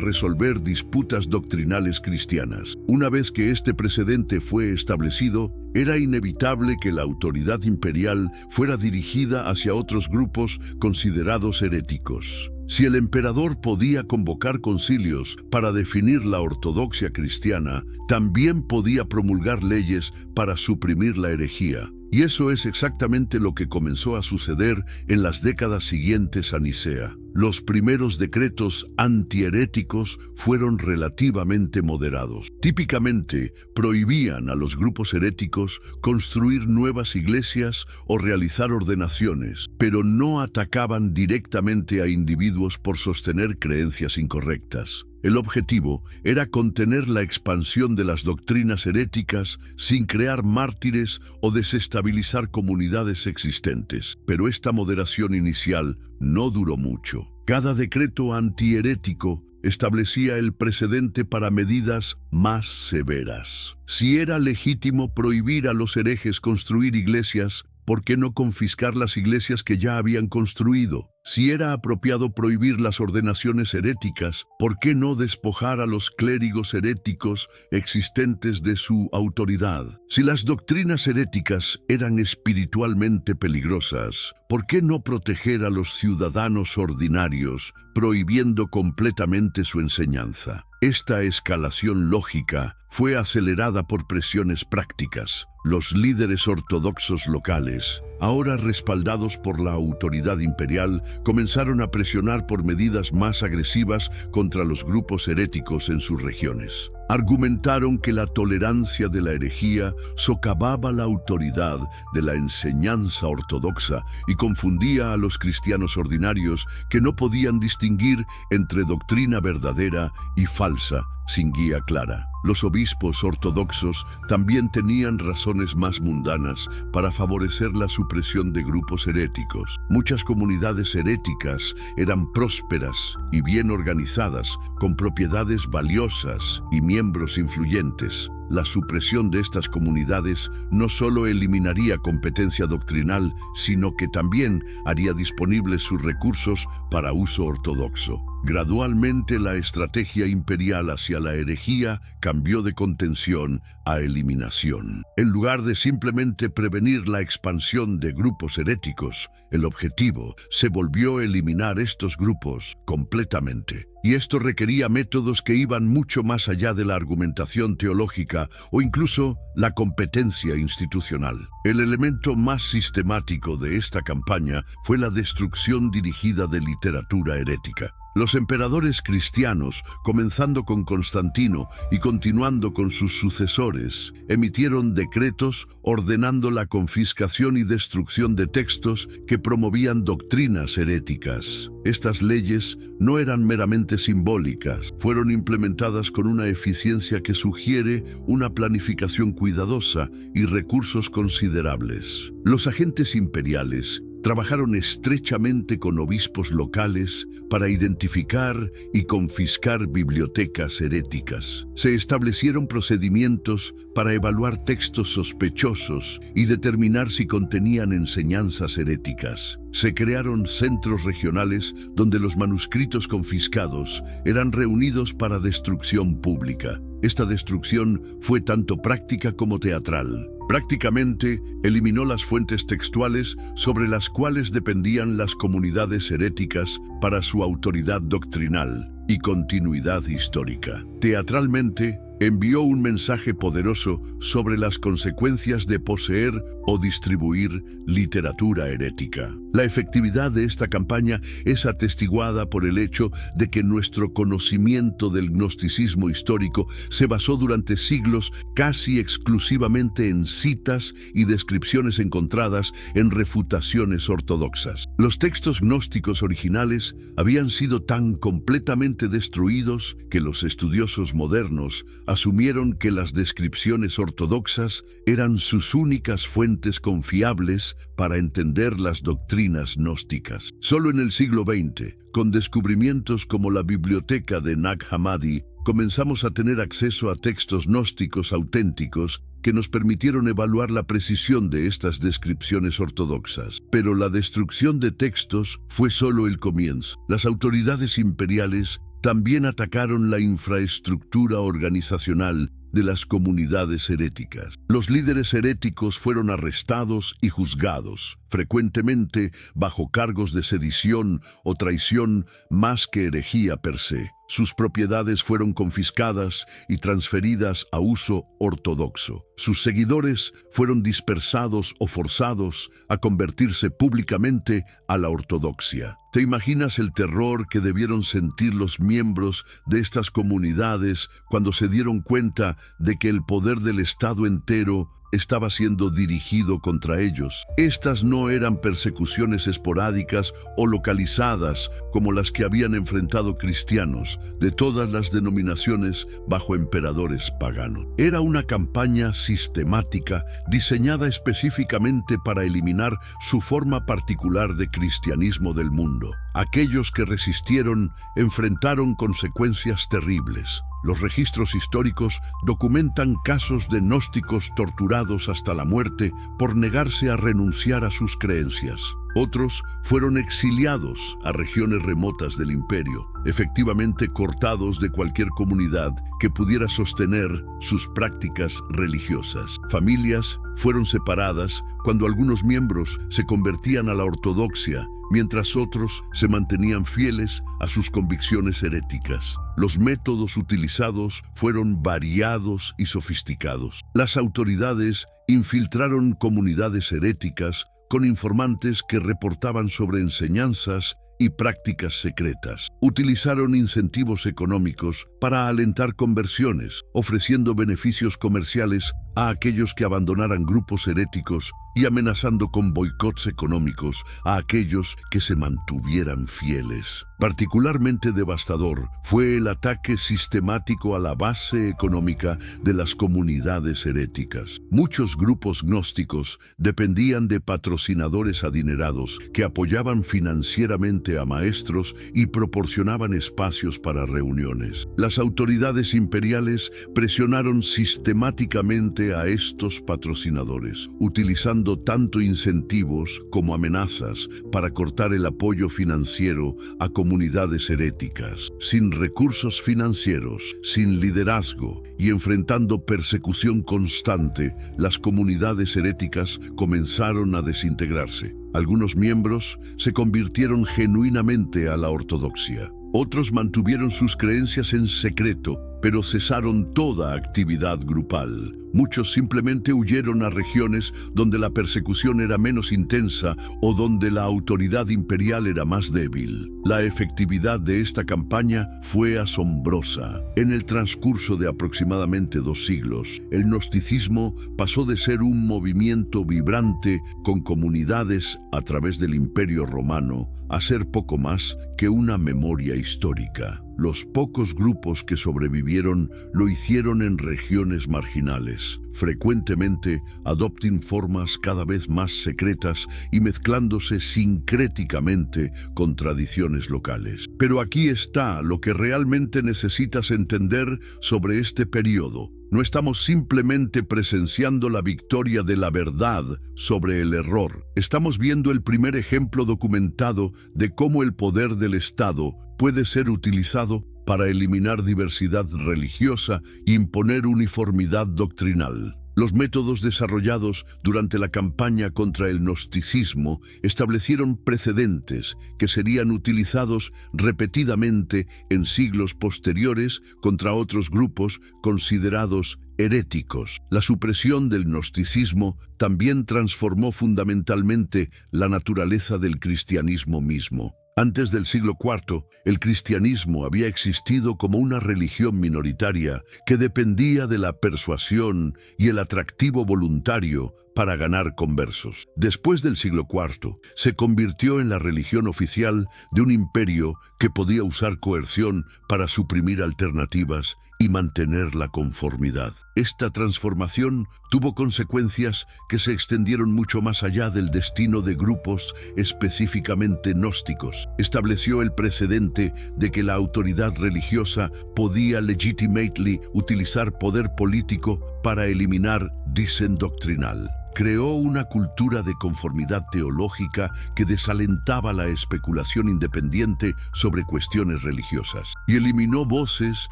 resolver disputas doctrinales cristianas. Una vez que este precedente fue establecido, era inevitable que la autoridad imperial fuera dirigida hacia otros grupos considerados heréticos. Si el emperador podía convocar concilios para definir la ortodoxia cristiana, también podía promulgar leyes para suprimir la herejía. Y eso es exactamente lo que comenzó a suceder en las décadas siguientes a Nicea. Los primeros decretos antiheréticos fueron relativamente moderados. Típicamente, prohibían a los grupos heréticos construir nuevas iglesias o realizar ordenaciones, pero no atacaban directamente a individuos por sostener creencias incorrectas. El objetivo era contener la expansión de las doctrinas heréticas sin crear mártires o desestabilizar comunidades existentes. Pero esta moderación inicial no duró mucho. Cada decreto antiherético establecía el precedente para medidas más severas. Si era legítimo prohibir a los herejes construir iglesias, ¿por qué no confiscar las iglesias que ya habían construido? Si era apropiado prohibir las ordenaciones heréticas, ¿por qué no despojar a los clérigos heréticos existentes de su autoridad? Si las doctrinas heréticas eran espiritualmente peligrosas, ¿por qué no proteger a los ciudadanos ordinarios, prohibiendo completamente su enseñanza? Esta escalación lógica fue acelerada por presiones prácticas. Los líderes ortodoxos locales, ahora respaldados por la autoridad imperial, comenzaron a presionar por medidas más agresivas contra los grupos heréticos en sus regiones. Argumentaron que la tolerancia de la herejía socavaba la autoridad de la enseñanza ortodoxa y confundía a los cristianos ordinarios que no podían distinguir entre doctrina verdadera y falsa sin guía clara. Los obispos ortodoxos también tenían razones más mundanas para favorecer la supresión de grupos heréticos. Muchas comunidades heréticas eran prósperas y bien organizadas, con propiedades valiosas y miembros influyentes. La supresión de estas comunidades no solo eliminaría competencia doctrinal, sino que también haría disponibles sus recursos para uso ortodoxo. Gradualmente la estrategia imperial hacia la herejía cambió de contención a eliminación. En lugar de simplemente prevenir la expansión de grupos heréticos, el objetivo se volvió eliminar estos grupos completamente. Y esto requería métodos que iban mucho más allá de la argumentación teológica o incluso la competencia institucional. El elemento más sistemático de esta campaña fue la destrucción dirigida de literatura herética. Los emperadores cristianos, comenzando con Constantino y continuando con sus sucesores, emitieron decretos ordenando la confiscación y destrucción de textos que promovían doctrinas heréticas. Estas leyes no eran meramente simbólicas, fueron implementadas con una eficiencia que sugiere una planificación cuidadosa y recursos considerables. Los agentes imperiales trabajaron estrechamente con obispos locales para identificar y confiscar bibliotecas heréticas. Se establecieron procedimientos para evaluar textos sospechosos y determinar si contenían enseñanzas heréticas. Se crearon centros regionales donde los manuscritos confiscados eran reunidos para destrucción pública. Esta destrucción fue tanto práctica como teatral. Prácticamente eliminó las fuentes textuales sobre las cuales dependían las comunidades heréticas para su autoridad doctrinal y continuidad histórica. Teatralmente, envió un mensaje poderoso sobre las consecuencias de poseer o distribuir literatura herética. La efectividad de esta campaña es atestiguada por el hecho de que nuestro conocimiento del gnosticismo histórico se basó durante siglos casi exclusivamente en citas y descripciones encontradas en refutaciones ortodoxas. Los textos gnósticos originales habían sido tan completamente destruidos que los estudiosos modernos asumieron que las descripciones ortodoxas eran sus únicas fuentes confiables para entender las doctrinas gnósticas. Solo en el siglo XX, con descubrimientos como la biblioteca de Nag Hammadi, comenzamos a tener acceso a textos gnósticos auténticos que nos permitieron evaluar la precisión de estas descripciones ortodoxas. Pero la destrucción de textos fue solo el comienzo. Las autoridades imperiales también atacaron la infraestructura organizacional de las comunidades heréticas. Los líderes heréticos fueron arrestados y juzgados, frecuentemente bajo cargos de sedición o traición más que herejía per se. Sus propiedades fueron confiscadas y transferidas a uso ortodoxo. Sus seguidores fueron dispersados o forzados a convertirse públicamente a la ortodoxia. ¿Te imaginas el terror que debieron sentir los miembros de estas comunidades cuando se dieron cuenta de que el poder del Estado entero estaba siendo dirigido contra ellos? Estas no eran persecuciones esporádicas o localizadas como las que habían enfrentado cristianos de todas las denominaciones bajo emperadores paganos. Era una campaña sistemática diseñada específicamente para eliminar su forma particular de cristianismo del mundo. Aquellos que resistieron enfrentaron consecuencias terribles. Los registros históricos documentan casos de gnósticos torturados hasta la muerte por negarse a renunciar a sus creencias. Otros fueron exiliados a regiones remotas del imperio, efectivamente cortados de cualquier comunidad que pudiera sostener sus prácticas religiosas. Familias fueron separadas cuando algunos miembros se convertían a la ortodoxia, mientras otros se mantenían fieles a sus convicciones heréticas. Los métodos utilizados fueron variados y sofisticados. Las autoridades infiltraron comunidades heréticas con informantes que reportaban sobre enseñanzas y prácticas secretas. Utilizaron incentivos económicos para alentar conversiones, ofreciendo beneficios comerciales a aquellos que abandonaran grupos heréticos y amenazando con boicots económicos a aquellos que se mantuvieran fieles. Particularmente devastador fue el ataque sistemático a la base económica de las comunidades heréticas. Muchos grupos gnósticos dependían de patrocinadores adinerados que apoyaban financieramente a maestros y proporcionaban espacios para reuniones. Las autoridades imperiales presionaron sistemáticamente a estos patrocinadores, utilizando tanto incentivos como amenazas para cortar el apoyo financiero a comunidades heréticas. Sin recursos financieros, sin liderazgo y enfrentando persecución constante, las comunidades heréticas comenzaron a desintegrarse. Algunos miembros se convirtieron genuinamente a la ortodoxia. Otros mantuvieron sus creencias en secreto pero cesaron toda actividad grupal. Muchos simplemente huyeron a regiones donde la persecución era menos intensa o donde la autoridad imperial era más débil. La efectividad de esta campaña fue asombrosa. En el transcurso de aproximadamente 2 siglos, el gnosticismo pasó de ser un movimiento vibrante con comunidades a través del Imperio Romano a ser poco más que una memoria histórica. Los pocos grupos que sobrevivieron lo hicieron en regiones marginales, frecuentemente adoptan formas cada vez más secretas y mezclándose sincréticamente con tradiciones locales. Pero aquí está lo que realmente necesitas entender sobre este periodo. No estamos simplemente presenciando la victoria de la verdad sobre el error. Estamos viendo el primer ejemplo documentado de cómo el poder del Estado puede ser utilizado para eliminar diversidad religiosa e imponer uniformidad doctrinal. Los métodos desarrollados durante la campaña contra el gnosticismo establecieron precedentes que serían utilizados repetidamente en siglos posteriores contra otros grupos considerados heréticos. La supresión del gnosticismo también transformó fundamentalmente la naturaleza del cristianismo mismo. Antes del siglo IV, el cristianismo había existido como una religión minoritaria que dependía de la persuasión y el atractivo voluntario para ganar conversos. Después del siglo IV, se convirtió en la religión oficial de un imperio que podía usar coerción para suprimir alternativas y mantener la conformidad. Esta transformación tuvo consecuencias que se extendieron mucho más allá del destino de grupos específicamente gnósticos. Estableció el precedente de que la autoridad religiosa podía legitimately utilizar poder político para eliminar dissent doctrinal. Creó una cultura de conformidad teológica que desalentaba la especulación independiente sobre cuestiones religiosas y eliminó voces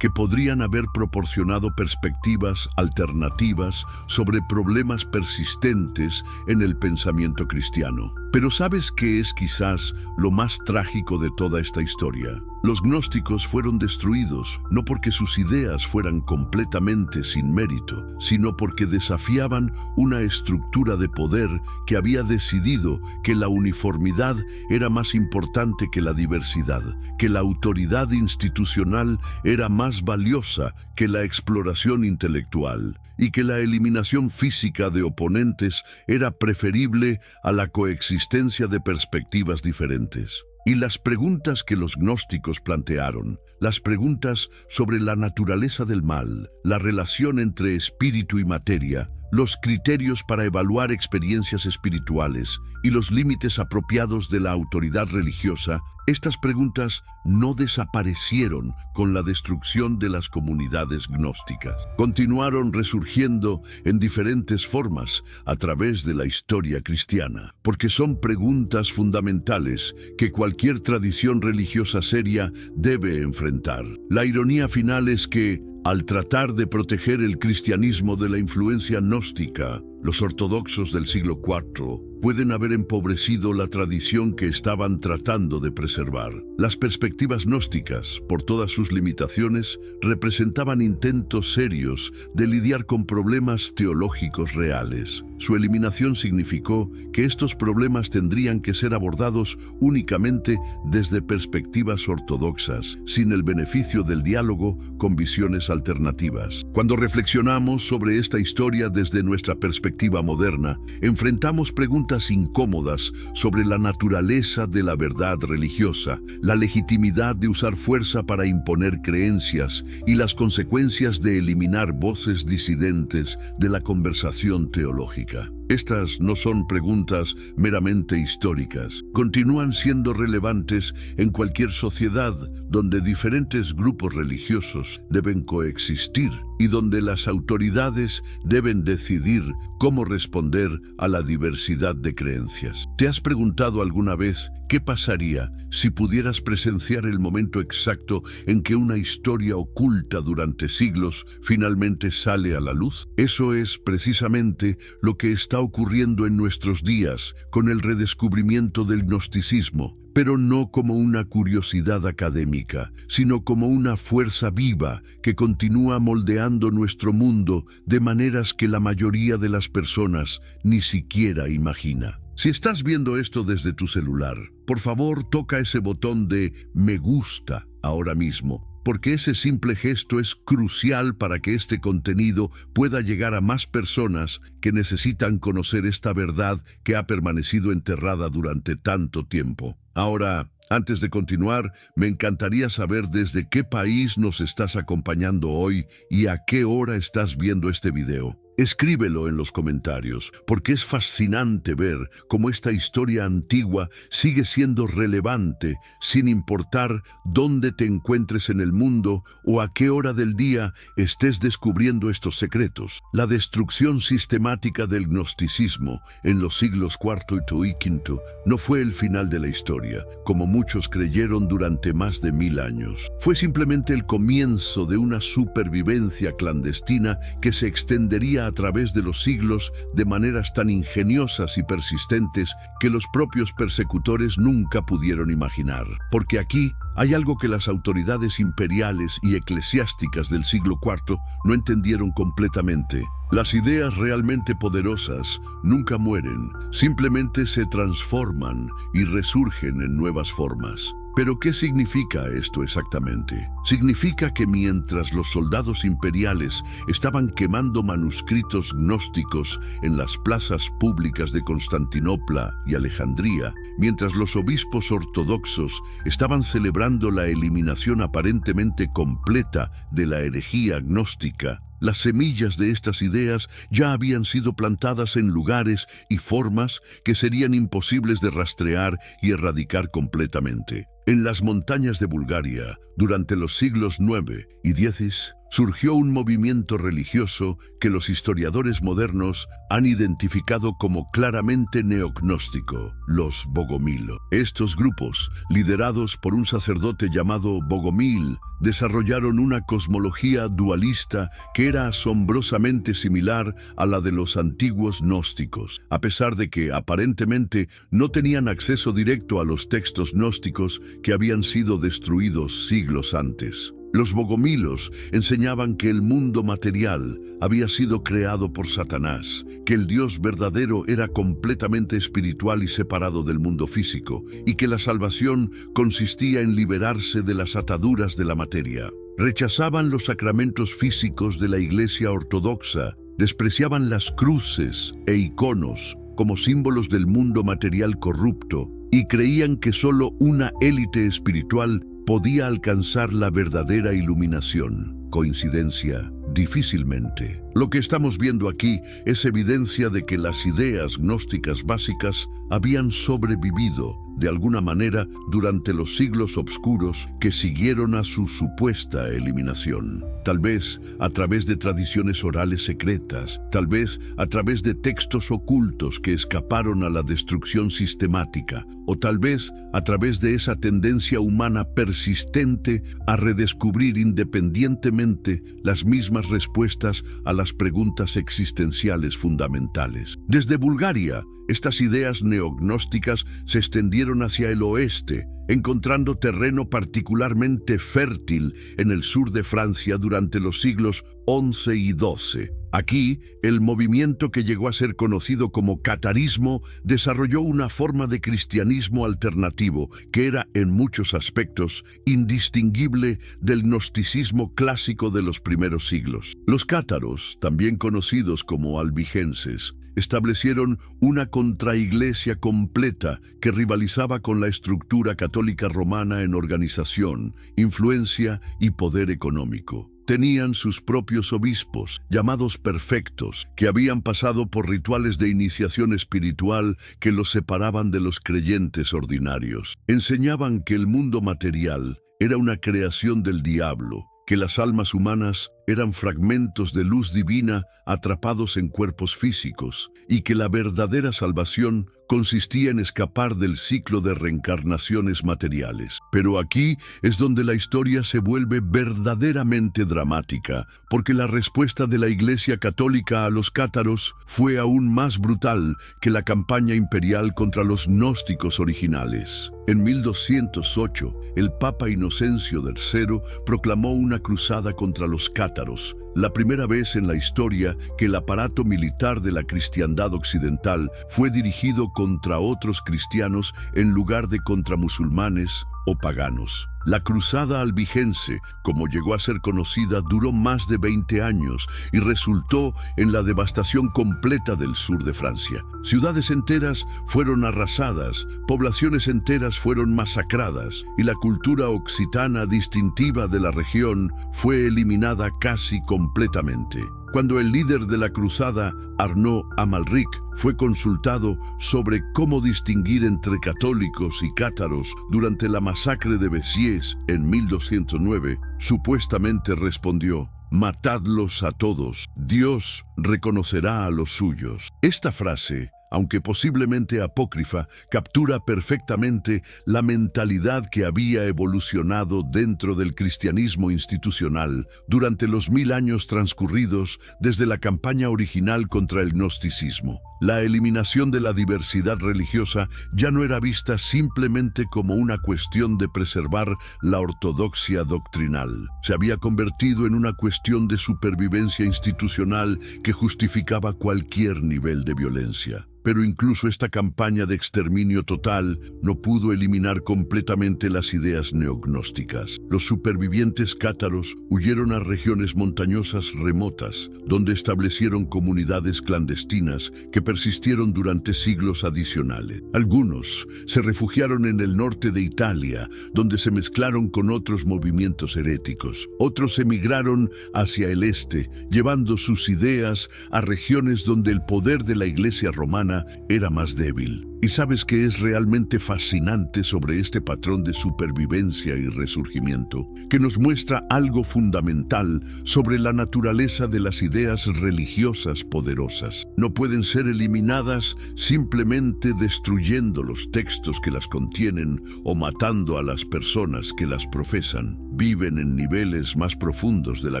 que podrían haber proporcionado perspectivas alternativas sobre problemas persistentes en el pensamiento cristiano. Pero ¿sabes qué es quizás lo más trágico de toda esta historia? Los gnósticos fueron destruidos no porque sus ideas fueran completamente sin mérito, sino porque desafiaban una estructura de poder que había decidido que la uniformidad era más importante que la diversidad, que la autoridad institucional era más valiosa que la exploración intelectual, y que la eliminación física de oponentes era preferible a la coexistencia de perspectivas diferentes. Y las preguntas que los gnósticos plantearon, las preguntas sobre la naturaleza del mal, la relación entre espíritu y materia, los criterios para evaluar experiencias espirituales y los límites apropiados de la autoridad religiosa, estas preguntas no desaparecieron con la destrucción de las comunidades gnósticas. Continuaron resurgiendo en diferentes formas a través de la historia cristiana, porque son preguntas fundamentales que cualquier tradición religiosa seria debe enfrentar. La ironía final es que, al tratar de proteger el cristianismo de la influencia gnóstica, los ortodoxos del siglo IV pueden haber empobrecido la tradición que estaban tratando de preservar. Las perspectivas gnósticas, por todas sus limitaciones, representaban intentos serios de lidiar con problemas teológicos reales. Su eliminación significó que estos problemas tendrían que ser abordados únicamente desde perspectivas ortodoxas, sin el beneficio del diálogo con visiones alternativas. Cuando reflexionamos sobre esta historia desde nuestra perspectiva moderna, enfrentamos preguntas incómodas sobre la naturaleza de la verdad religiosa, la legitimidad de usar fuerza para imponer creencias y las consecuencias de eliminar voces disidentes de la conversación teológica. Estas no son preguntas meramente históricas. Continúan siendo relevantes en cualquier sociedad donde diferentes grupos religiosos deben coexistir y donde las autoridades deben decidir cómo responder a la diversidad de creencias. ¿Te has preguntado alguna vez qué pasaría si pudieras presenciar el momento exacto en que una historia oculta durante siglos finalmente sale a la luz? Eso es precisamente lo que está está ocurriendo en nuestros días con el redescubrimiento del gnosticismo, pero no como una curiosidad académica, sino como una fuerza viva que continúa moldeando nuestro mundo de maneras que la mayoría de las personas ni siquiera imagina. Si estás viendo esto desde tu celular, por favor toca ese botón de me gusta ahora mismo, porque ese simple gesto es crucial para que este contenido pueda llegar a más personas que necesitan conocer esta verdad que ha permanecido enterrada durante tanto tiempo. Ahora, antes de continuar, me encantaría saber desde qué país nos estás acompañando hoy y a qué hora estás viendo este video. Escríbelo en los comentarios, porque es fascinante ver cómo esta historia antigua sigue siendo relevante sin importar dónde te encuentres en el mundo o a qué hora del día estés descubriendo estos secretos. La destrucción sistemática del gnosticismo en los siglos IV y V no fue el final de la historia, como muchos creyeron durante más de 1000 años. Fue simplemente el comienzo de una supervivencia clandestina que se extendería a través de los siglos de maneras tan ingeniosas y persistentes que los propios persecutores nunca pudieron imaginar. Porque aquí hay algo que las autoridades imperiales y eclesiásticas del siglo IV no entendieron completamente. Las ideas realmente poderosas nunca mueren, simplemente se transforman y resurgen en nuevas formas. ¿Pero qué significa esto exactamente? Significa que mientras los soldados imperiales estaban quemando manuscritos gnósticos en las plazas públicas de Constantinopla y Alejandría, mientras los obispos ortodoxos estaban celebrando la eliminación aparentemente completa de la herejía gnóstica, las semillas de estas ideas ya habían sido plantadas en lugares y formas que serían imposibles de rastrear y erradicar completamente. En las montañas de Bulgaria, durante los siglos IX y X, surgió un movimiento religioso que los historiadores modernos han identificado como claramente neognóstico, los Bogomilo. Estos grupos, liderados por un sacerdote llamado Bogomil, desarrollaron una cosmología dualista que era asombrosamente similar a la de los antiguos gnósticos, a pesar de que aparentemente no tenían acceso directo a los textos gnósticos que habían sido destruidos siglos antes. Los bogomilos enseñaban que el mundo material había sido creado por Satanás, que el Dios verdadero era completamente espiritual y separado del mundo físico, y que la salvación consistía en liberarse de las ataduras de la materia. Rechazaban los sacramentos físicos de la Iglesia ortodoxa, despreciaban las cruces e iconos como símbolos del mundo material corrupto, y creían que solo una élite espiritual podía alcanzar la verdadera iluminación. ¿Coincidencia? Difícilmente. Lo que estamos viendo aquí es evidencia de que las ideas gnósticas básicas habían sobrevivido de alguna manera durante los siglos oscuros que siguieron a su supuesta eliminación. Tal vez a través de tradiciones orales secretas, tal vez a través de textos ocultos que escaparon a la destrucción sistemática, o tal vez a través de esa tendencia humana persistente a redescubrir independientemente las mismas respuestas a las preguntas existenciales fundamentales. Desde Bulgaria, estas ideas neognósticas se extendieron hacia el oeste, encontrando terreno particularmente fértil en el sur de Francia durante los siglos XI y XII. Aquí, el movimiento que llegó a ser conocido como catarismo desarrolló una forma de cristianismo alternativo que era, en muchos aspectos, indistinguible del gnosticismo clásico de los primeros siglos. Los cátaros, también conocidos como albigenses, establecieron una contraiglesia completa que rivalizaba con la estructura católica romana en organización, influencia y poder económico. Tenían sus propios obispos, llamados perfectos, que habían pasado por rituales de iniciación espiritual que los separaban de los creyentes ordinarios. Enseñaban que el mundo material era una creación del diablo, que las almas humanas eran fragmentos de luz divina atrapados en cuerpos físicos, y que la verdadera salvación consistía en escapar del ciclo de reencarnaciones materiales. Pero aquí es donde la historia se vuelve verdaderamente dramática, porque la respuesta de la Iglesia Católica a los cátaros fue aún más brutal que la campaña imperial contra los gnósticos originales. En 1208, el Papa Inocencio III proclamó una cruzada contra los cátaros, la primera vez en la historia que el aparato militar de la cristiandad occidental fue dirigido contra otros cristianos en lugar de contra musulmanes o paganos. La Cruzada Albigense, como llegó a ser conocida, duró más de 20 años y resultó en la devastación completa del sur de Francia. Ciudades enteras fueron arrasadas, poblaciones enteras fueron masacradas y la cultura occitana distintiva de la región fue eliminada casi completamente. Cuando el líder de la cruzada, Arnaud Amalric, fue consultado sobre cómo distinguir entre católicos y cátaros durante la masacre de Béziers en 1209, supuestamente respondió: «Matadlos a todos, Dios reconocerá a los suyos». Esta frase, aunque posiblemente apócrifa, captura perfectamente la mentalidad que había evolucionado dentro del cristianismo institucional durante los 1000 años transcurridos desde la campaña original contra el gnosticismo. La eliminación de la diversidad religiosa ya no era vista simplemente como una cuestión de preservar la ortodoxia doctrinal. Se había convertido en una cuestión de supervivencia institucional que justificaba cualquier nivel de violencia. Pero incluso esta campaña de exterminio total no pudo eliminar completamente las ideas neognósticas. Los supervivientes cátaros huyeron a regiones montañosas remotas, donde establecieron comunidades clandestinas que persistieron durante siglos adicionales. Algunos se refugiaron en el norte de Italia, donde se mezclaron con otros movimientos heréticos. Otros emigraron hacia el este, llevando sus ideas a regiones donde el poder de la Iglesia romana era más débil. ¿Y sabes qué es realmente fascinante sobre este patrón de supervivencia y resurgimiento? Que nos muestra algo fundamental sobre la naturaleza de las ideas religiosas poderosas. No pueden ser eliminadas simplemente destruyendo los textos que las contienen o matando a las personas que las profesan. Viven en niveles más profundos de la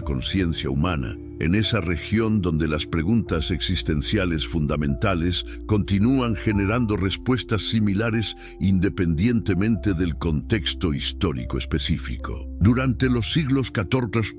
conciencia humana, en esa región donde las preguntas existenciales fundamentales continúan generando respuestas similares independientemente del contexto histórico específico. Durante los siglos XIV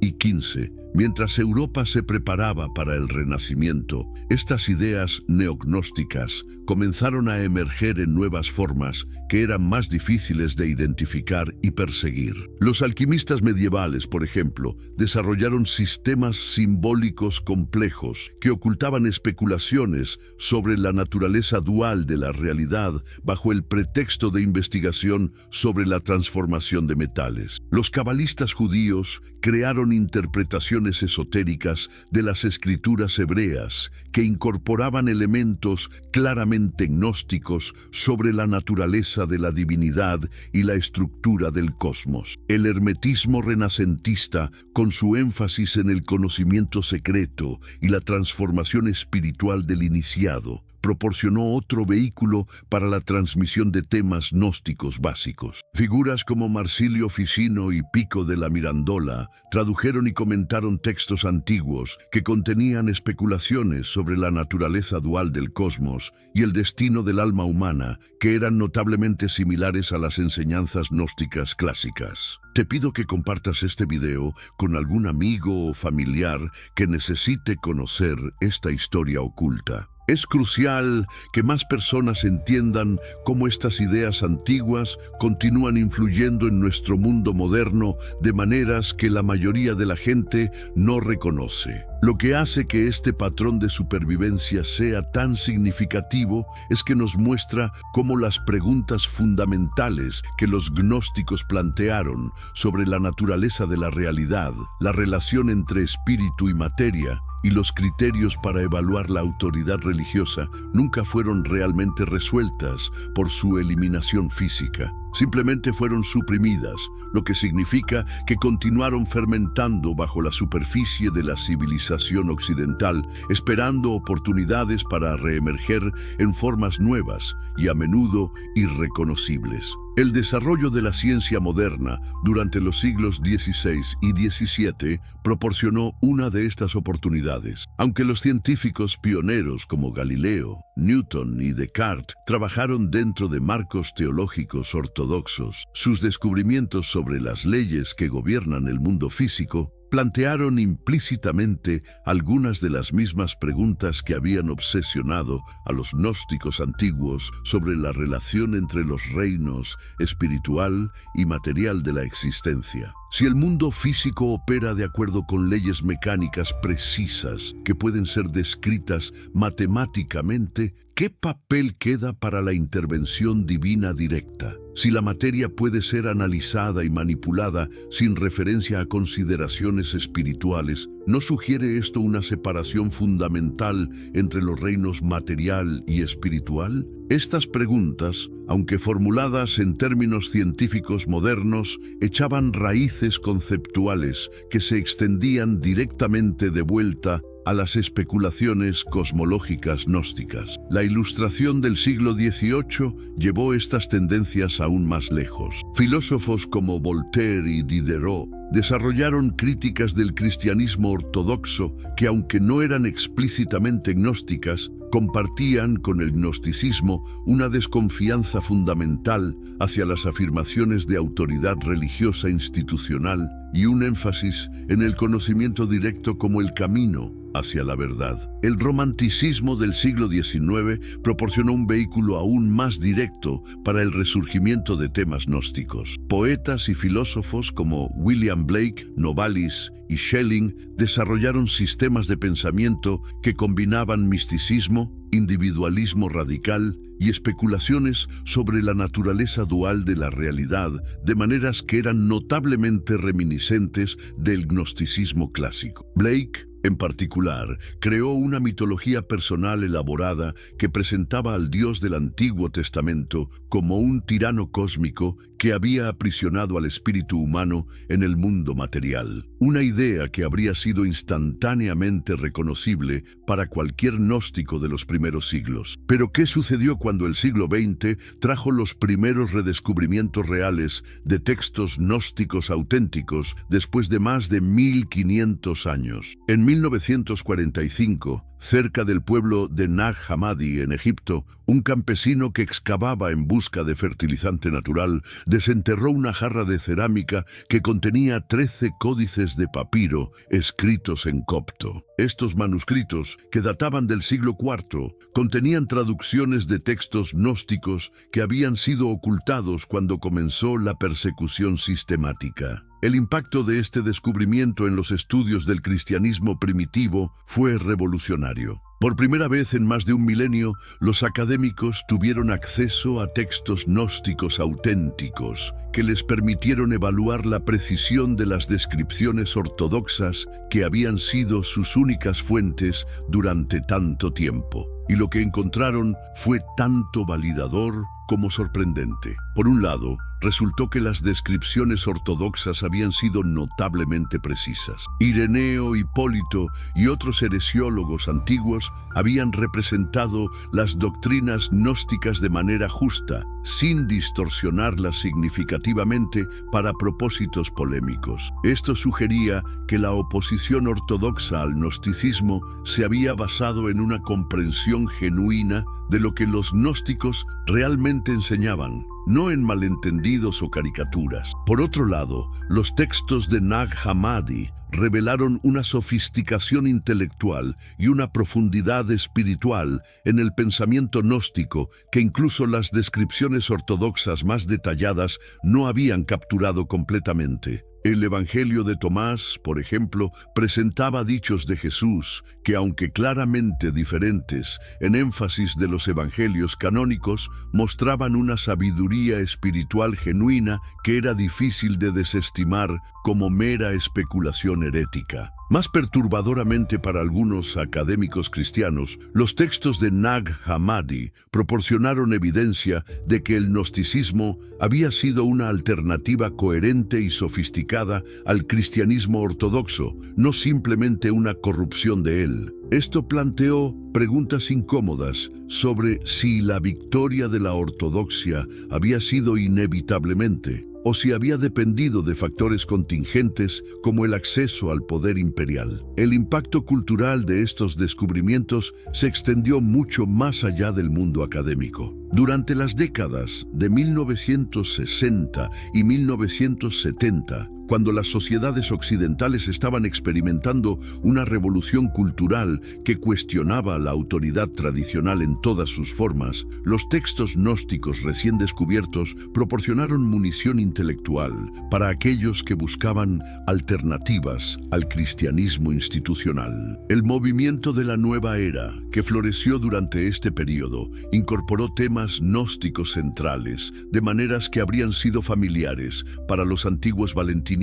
y XV, mientras Europa se preparaba para el Renacimiento, estas ideas neognósticas comenzaron a emerger en nuevas formas que eran más difíciles de identificar y perseguir. Los alquimistas medievales, por ejemplo, desarrollaron sistemas simbólicos complejos que ocultaban especulaciones sobre la naturaleza dual de la realidad bajo el pretexto de investigación sobre la transformación de metales. Los cabalistas judíos crearon interpretaciones esotéricas de las escrituras hebreas que incorporaban elementos claramente gnósticos sobre la naturaleza de la divinidad y la estructura del cosmos. El hermetismo renacentista, con su énfasis en el conocimiento secreto y la transformación espiritual del iniciado, proporcionó otro vehículo para la transmisión de temas gnósticos básicos. Figuras como Marsilio Ficino y Pico de la Mirandola tradujeron y comentaron textos antiguos que contenían especulaciones sobre la naturaleza dual del cosmos y el destino del alma humana, que eran notablemente similares a las enseñanzas gnósticas clásicas. Te pido que compartas este video con algún amigo o familiar que necesite conocer esta historia oculta. Es crucial que más personas entiendan cómo estas ideas antiguas continúan influyendo en nuestro mundo moderno de maneras que la mayoría de la gente no reconoce. Lo que hace que este patrón de supervivencia sea tan significativo es que nos muestra cómo las preguntas fundamentales que los gnósticos plantearon sobre la naturaleza de la realidad, la relación entre espíritu y materia, y los criterios para evaluar la autoridad religiosa nunca fueron realmente resueltas por su eliminación física. simplemente fueron suprimidas, lo que significa que continuaron fermentando bajo la superficie de la civilización occidental, esperando oportunidades para reemerger en formas nuevas y a menudo irreconocibles. El desarrollo de la ciencia moderna durante los siglos XVI y XVII proporcionó una de estas oportunidades. Aunque los científicos pioneros como Galileo, Newton y Descartes trabajaron dentro de marcos teológicos ortodoxos, sus descubrimientos sobre las leyes que gobiernan el mundo físico plantearon implícitamente algunas de las mismas preguntas que habían obsesionado a los gnósticos antiguos sobre la relación entre los reinos espiritual y material de la existencia. Si el mundo físico opera de acuerdo con leyes mecánicas precisas que pueden ser descritas matemáticamente, ¿qué papel queda para la intervención divina directa? Si la materia puede ser analizada y manipulada sin referencia a consideraciones espirituales, ¿no sugiere esto una separación fundamental entre los reinos material y espiritual? Estas preguntas, aunque formuladas en términos científicos modernos, echaban raíces conceptuales que se extendían directamente de vuelta a las especulaciones cosmológicas gnósticas. La Ilustración del siglo XVIII llevó estas tendencias aún más lejos. Filósofos como Voltaire y Diderot desarrollaron críticas del cristianismo ortodoxo que, aunque no eran explícitamente gnósticas, compartían con el gnosticismo una desconfianza fundamental hacia las afirmaciones de autoridad religiosa institucional y un énfasis en el conocimiento directo como el camino hacia la verdad. El romanticismo del siglo XIX proporcionó un vehículo aún más directo para el resurgimiento de temas gnósticos. Poetas y filósofos como William Blake, Novalis y Schelling desarrollaron sistemas de pensamiento que combinaban misticismo, individualismo radical y especulaciones sobre la naturaleza dual de la realidad, de maneras que eran notablemente reminiscentes del gnosticismo clásico. Blake, en particular, creó una mitología personal elaborada que presentaba al Dios del Antiguo Testamento como un tirano cósmico que había aprisionado al espíritu humano en el mundo material. Una idea que habría sido instantáneamente reconocible para cualquier gnóstico de los primeros siglos. Pero ¿qué sucedió cuando el siglo XX trajo los primeros redescubrimientos reales de textos gnósticos auténticos después de más de 1500 años? En 1945, cerca del pueblo de Nag Hammadi, en Egipto, un campesino que excavaba en busca de fertilizante natural desenterró una jarra de cerámica que contenía 13 códices de papiro escritos en copto. Estos manuscritos, que databan del siglo IV, contenían traducciones de textos gnósticos que habían sido ocultados cuando comenzó la persecución sistemática. El impacto de este descubrimiento en los estudios del cristianismo primitivo fue revolucionario. Por primera vez en más de un milenio, los académicos tuvieron acceso a textos gnósticos auténticos que les permitieron evaluar la precisión de las descripciones ortodoxas que habían sido sus únicas fuentes durante tanto tiempo. Y lo que encontraron fue tanto validador como sorprendente. Por un lado, resultó que las descripciones ortodoxas habían sido notablemente precisas. Ireneo, Hipólito y otros heresiólogos antiguos habían representado las doctrinas gnósticas de manera justa, sin distorsionarlas significativamente para propósitos polémicos. Esto sugería que la oposición ortodoxa al gnosticismo se había basado en una comprensión genuina de lo que los gnósticos realmente enseñaban, no en malentendidos o caricaturas. Por otro lado, los textos de Nag Hammadi revelaron una sofisticación intelectual y una profundidad espiritual en el pensamiento gnóstico que incluso las descripciones ortodoxas más detalladas no habían capturado completamente. El Evangelio de Tomás, por ejemplo, presentaba dichos de Jesús que, aunque claramente diferentes en énfasis de los evangelios canónicos, mostraban una sabiduría espiritual genuina que era difícil de desestimar como mera especulación tradición herética. Más perturbadoramente para algunos académicos cristianos, los textos de Nag Hammadi proporcionaron evidencia de que el gnosticismo había sido una alternativa coherente y sofisticada al cristianismo ortodoxo, no simplemente una corrupción de él. Esto planteó preguntas incómodas sobre si la victoria de la ortodoxia había sido inevitablemente o si había dependido de factores contingentes como el acceso al poder imperial. El impacto cultural de estos descubrimientos se extendió mucho más allá del mundo académico. Durante las décadas de 1960 y 1970, cuando las sociedades occidentales estaban experimentando una revolución cultural que cuestionaba la autoridad tradicional en todas sus formas, los textos gnósticos recién descubiertos proporcionaron munición intelectual para aquellos que buscaban alternativas al cristianismo institucional. El movimiento de la nueva era, que floreció durante este periodo, incorporó temas gnósticos centrales, de maneras que habrían sido familiares para los antiguos valentinianos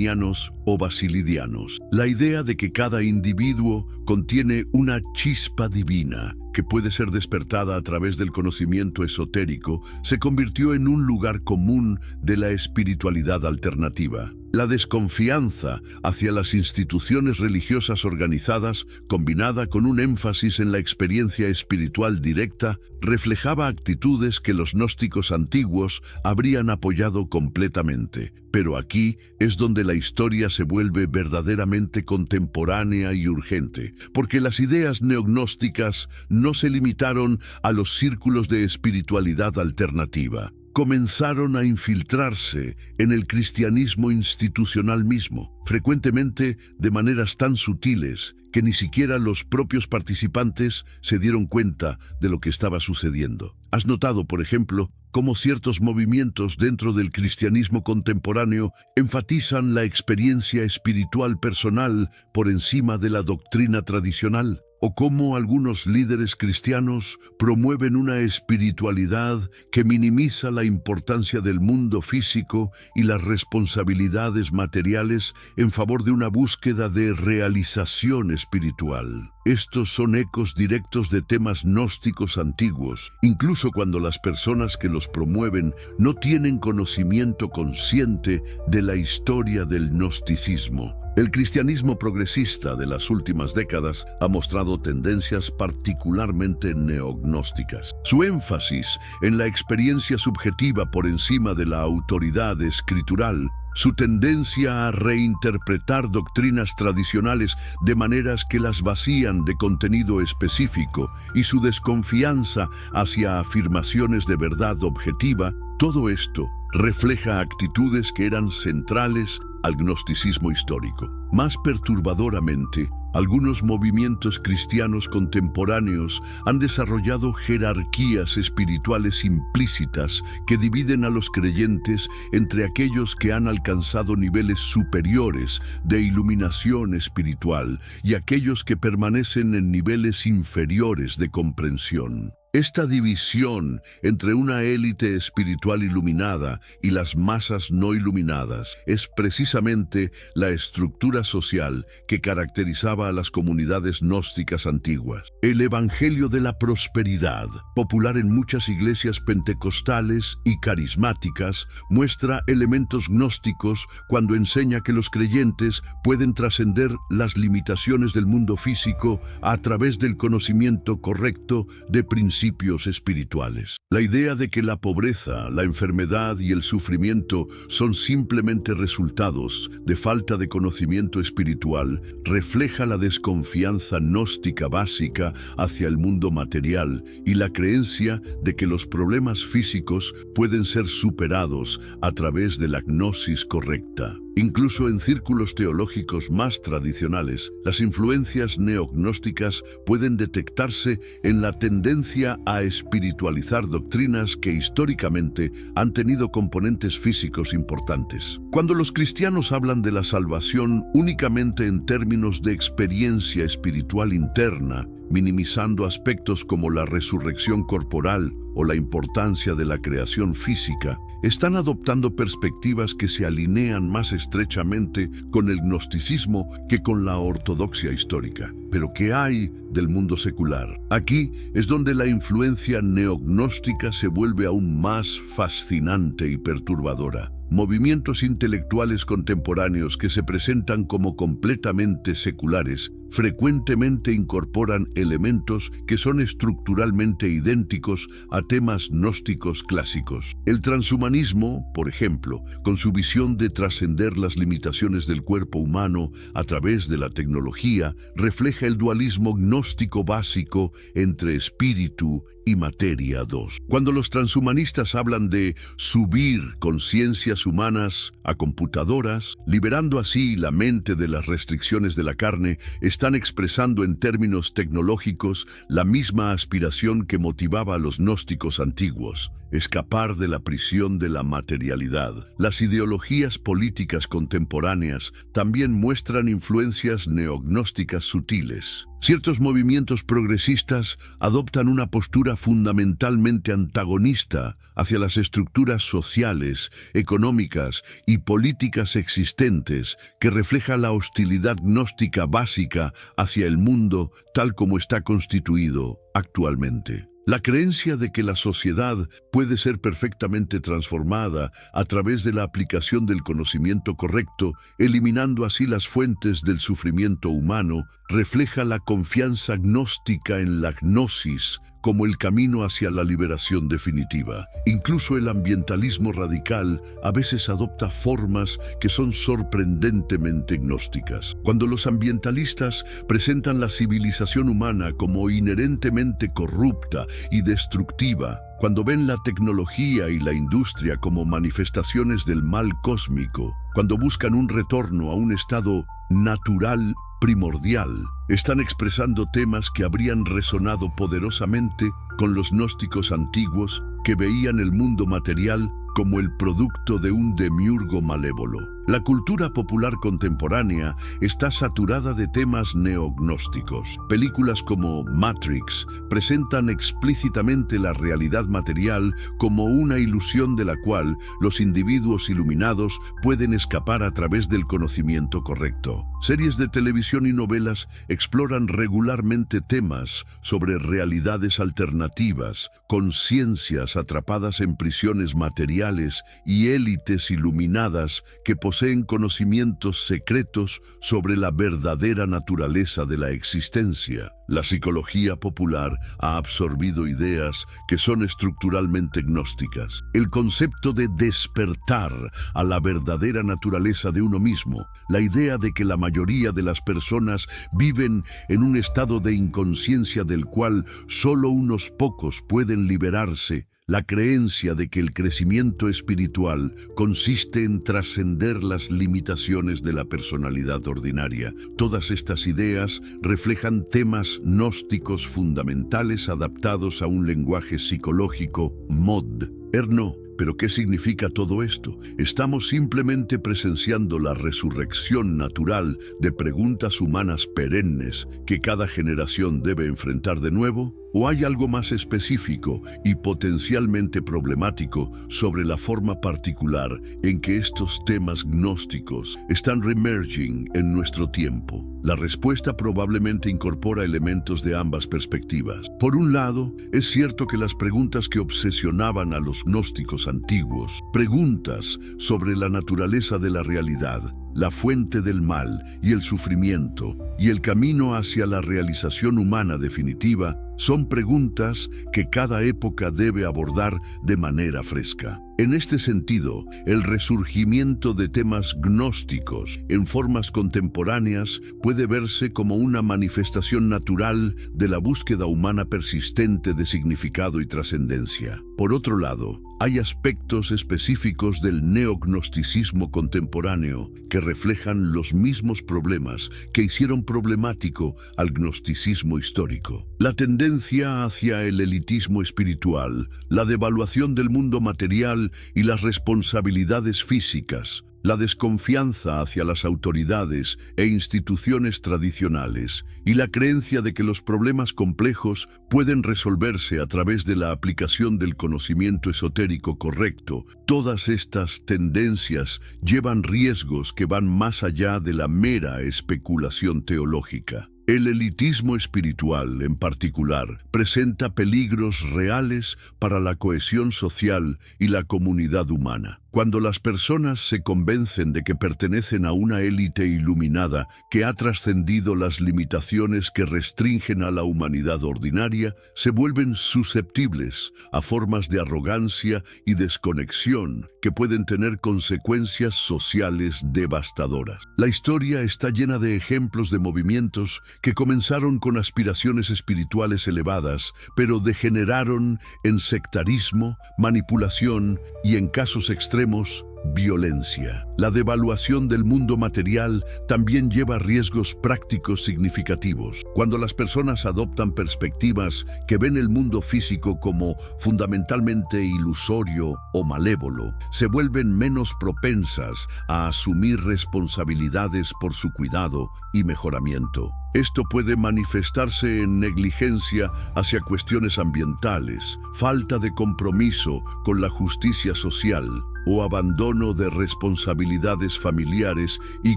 o basilidianos. La idea de que cada individuo contiene una chispa divina que puede ser despertada a través del conocimiento esotérico se convirtió en un lugar común de la espiritualidad alternativa. La desconfianza hacia las instituciones religiosas organizadas, combinada con un énfasis en la experiencia espiritual directa, reflejaba actitudes que los gnósticos antiguos habrían apoyado completamente. Pero aquí es donde la historia se vuelve verdaderamente contemporánea y urgente, porque las ideas neognósticas no se limitaron a los círculos de espiritualidad alternativa. Comenzaron a infiltrarse en el cristianismo institucional mismo, frecuentemente de maneras tan sutiles que ni siquiera los propios participantes se dieron cuenta de lo que estaba sucediendo. ¿Has notado, por ejemplo, cómo ciertos movimientos dentro del cristianismo contemporáneo enfatizan la experiencia espiritual personal por encima de la doctrina tradicional? ¿O cómo algunos líderes cristianos promueven una espiritualidad que minimiza la importancia del mundo físico y las responsabilidades materiales en favor de una búsqueda de realización espiritual? Estos son ecos directos de temas gnósticos antiguos, incluso cuando las personas que los promueven no tienen conocimiento consciente de la historia del gnosticismo. El cristianismo progresista de las últimas décadas ha mostrado tendencias particularmente neognósticas. Su énfasis en la experiencia subjetiva por encima de la autoridad escritural, su tendencia a reinterpretar doctrinas tradicionales de maneras que las vacían de contenido específico y su desconfianza hacia afirmaciones de verdad objetiva, todo esto refleja actitudes que eran centrales al gnosticismo histórico. Más perturbadoramente, algunos movimientos cristianos contemporáneos han desarrollado jerarquías espirituales implícitas que dividen a los creyentes entre aquellos que han alcanzado niveles superiores de iluminación espiritual y aquellos que permanecen en niveles inferiores de comprensión. Esta división entre una élite espiritual iluminada y las masas no iluminadas es precisamente la estructura social que caracterizaba a las comunidades gnósticas antiguas. El Evangelio de la Prosperidad, popular en muchas iglesias pentecostales y carismáticas, muestra elementos gnósticos cuando enseña que los creyentes pueden trascender las limitaciones del mundo físico a través del conocimiento correcto de principios espirituales. La idea de que la pobreza, la enfermedad y el sufrimiento son simplemente resultados de falta de conocimiento espiritual refleja la desconfianza gnóstica básica hacia el mundo material y la creencia de que los problemas físicos pueden ser superados a través de la gnosis correcta. Incluso en círculos teológicos más tradicionales, las influencias neognósticas pueden detectarse en la tendencia a espiritualizar doctrinas que históricamente han tenido componentes físicos importantes. Cuando los cristianos hablan de la salvación únicamente en términos de experiencia espiritual interna, minimizando aspectos como la resurrección corporal o la importancia de la creación física, están adoptando perspectivas que se alinean más estrechamente con el gnosticismo que con la ortodoxia histórica. Pero ¿qué hay del mundo secular? Aquí es donde la influencia neognóstica se vuelve aún más fascinante y perturbadora. Movimientos intelectuales contemporáneos que se presentan como completamente seculares frecuentemente incorporan elementos que son estructuralmente idénticos a temas gnósticos clásicos. El transhumanismo, por ejemplo, con su visión de trascender las limitaciones del cuerpo humano a través de la tecnología, refleja el dualismo gnóstico básico entre espíritu y materia 2. Cuando los transhumanistas hablan de subir conciencias humanas a computadoras, liberando así la mente de las restricciones de la carne, están expresando en términos tecnológicos la misma aspiración que motivaba a los gnósticos antiguos: escapar de la prisión de la materialidad. Las ideologías políticas contemporáneas también muestran influencias neognósticas sutiles. Ciertos movimientos progresistas adoptan una postura fundamentalmente antagonista hacia las estructuras sociales, económicas y políticas existentes, que refleja la hostilidad gnóstica básica hacia el mundo tal como está constituido actualmente. La creencia de que la sociedad puede ser perfectamente transformada a través de la aplicación del conocimiento correcto, eliminando así las fuentes del sufrimiento humano, refleja la confianza gnóstica en la gnosis como el camino hacia la liberación definitiva. Incluso el ambientalismo radical a veces adopta formas que son sorprendentemente gnósticas. Cuando los ambientalistas presentan la civilización humana como inherentemente corrupta y destructiva, cuando ven la tecnología y la industria como manifestaciones del mal cósmico, cuando buscan un retorno a un estado natural primordial, están expresando temas que habrían resonado poderosamente con los gnósticos antiguos, que veían el mundo material como el producto de un demiurgo malévolo. La cultura popular contemporánea está saturada de temas neognósticos. Películas como Matrix presentan explícitamente la realidad material como una ilusión de la cual los individuos iluminados pueden escapar a través del conocimiento correcto. Series de televisión y novelas exploran regularmente temas sobre realidades alternativas, conciencias atrapadas en prisiones materiales y élites iluminadas que poseen conocimientos secretos sobre la verdadera naturaleza de la existencia. La psicología popular ha absorbido ideas que son estructuralmente gnósticas. El concepto de despertar a la verdadera naturaleza de uno mismo, la idea de que la mayoría de las personas viven en un estado de inconsciencia del cual solo unos pocos pueden liberarse, la creencia de que el crecimiento espiritual consiste en trascender las limitaciones de la personalidad ordinaria. Todas estas ideas reflejan temas gnósticos fundamentales adaptados a un lenguaje psicológico moderno. ¿Pero qué significa todo esto? ¿Estamos simplemente presenciando la resurrección natural de preguntas humanas perennes que cada generación debe enfrentar de nuevo? ¿O hay algo más específico y potencialmente problemático sobre la forma particular en que estos temas gnósticos están reemerging en nuestro tiempo? La respuesta probablemente incorpora elementos de ambas perspectivas. Por un lado, es cierto que las preguntas que obsesionaban a los gnósticos antiguos, preguntas sobre la naturaleza de la realidad, la fuente del mal y el sufrimiento, y el camino hacia la realización humana definitiva, son preguntas que cada época debe abordar de manera fresca. En este sentido, el resurgimiento de temas gnósticos en formas contemporáneas puede verse como una manifestación natural de la búsqueda humana persistente de significado y trascendencia. Por otro lado, hay aspectos específicos del neognosticismo contemporáneo que reflejan los mismos problemas que hicieron problemático al gnosticismo histórico. La tendencia hacia el elitismo espiritual, la devaluación del mundo material social y las responsabilidades físicas, la desconfianza hacia las autoridades e instituciones tradicionales y la creencia de que los problemas complejos pueden resolverse a través de la aplicación del conocimiento esotérico correcto. Todas estas tendencias llevan riesgos que van más allá de la mera especulación teológica. El elitismo espiritual, en particular, presenta peligros reales para la cohesión social y la comunidad humana. Cuando las personas se convencen de que pertenecen a una élite iluminada que ha trascendido las limitaciones que restringen a la humanidad ordinaria, se vuelven susceptibles a formas de arrogancia y desconexión que pueden tener consecuencias sociales devastadoras. La historia está llena de ejemplos de movimientos que comenzaron con aspiraciones espirituales elevadas, pero degeneraron en sectarismo, manipulación y, en casos extremos, violencia. La devaluación del mundo material también lleva riesgos prácticos significativos. Cuando las personas adoptan perspectivas que ven el mundo físico como fundamentalmente ilusorio o malévolo, se vuelven menos propensas a asumir responsabilidades por su cuidado y mejoramiento. Esto puede manifestarse en negligencia hacia cuestiones ambientales, falta de compromiso con la justicia social o abandono de responsabilidades familiares y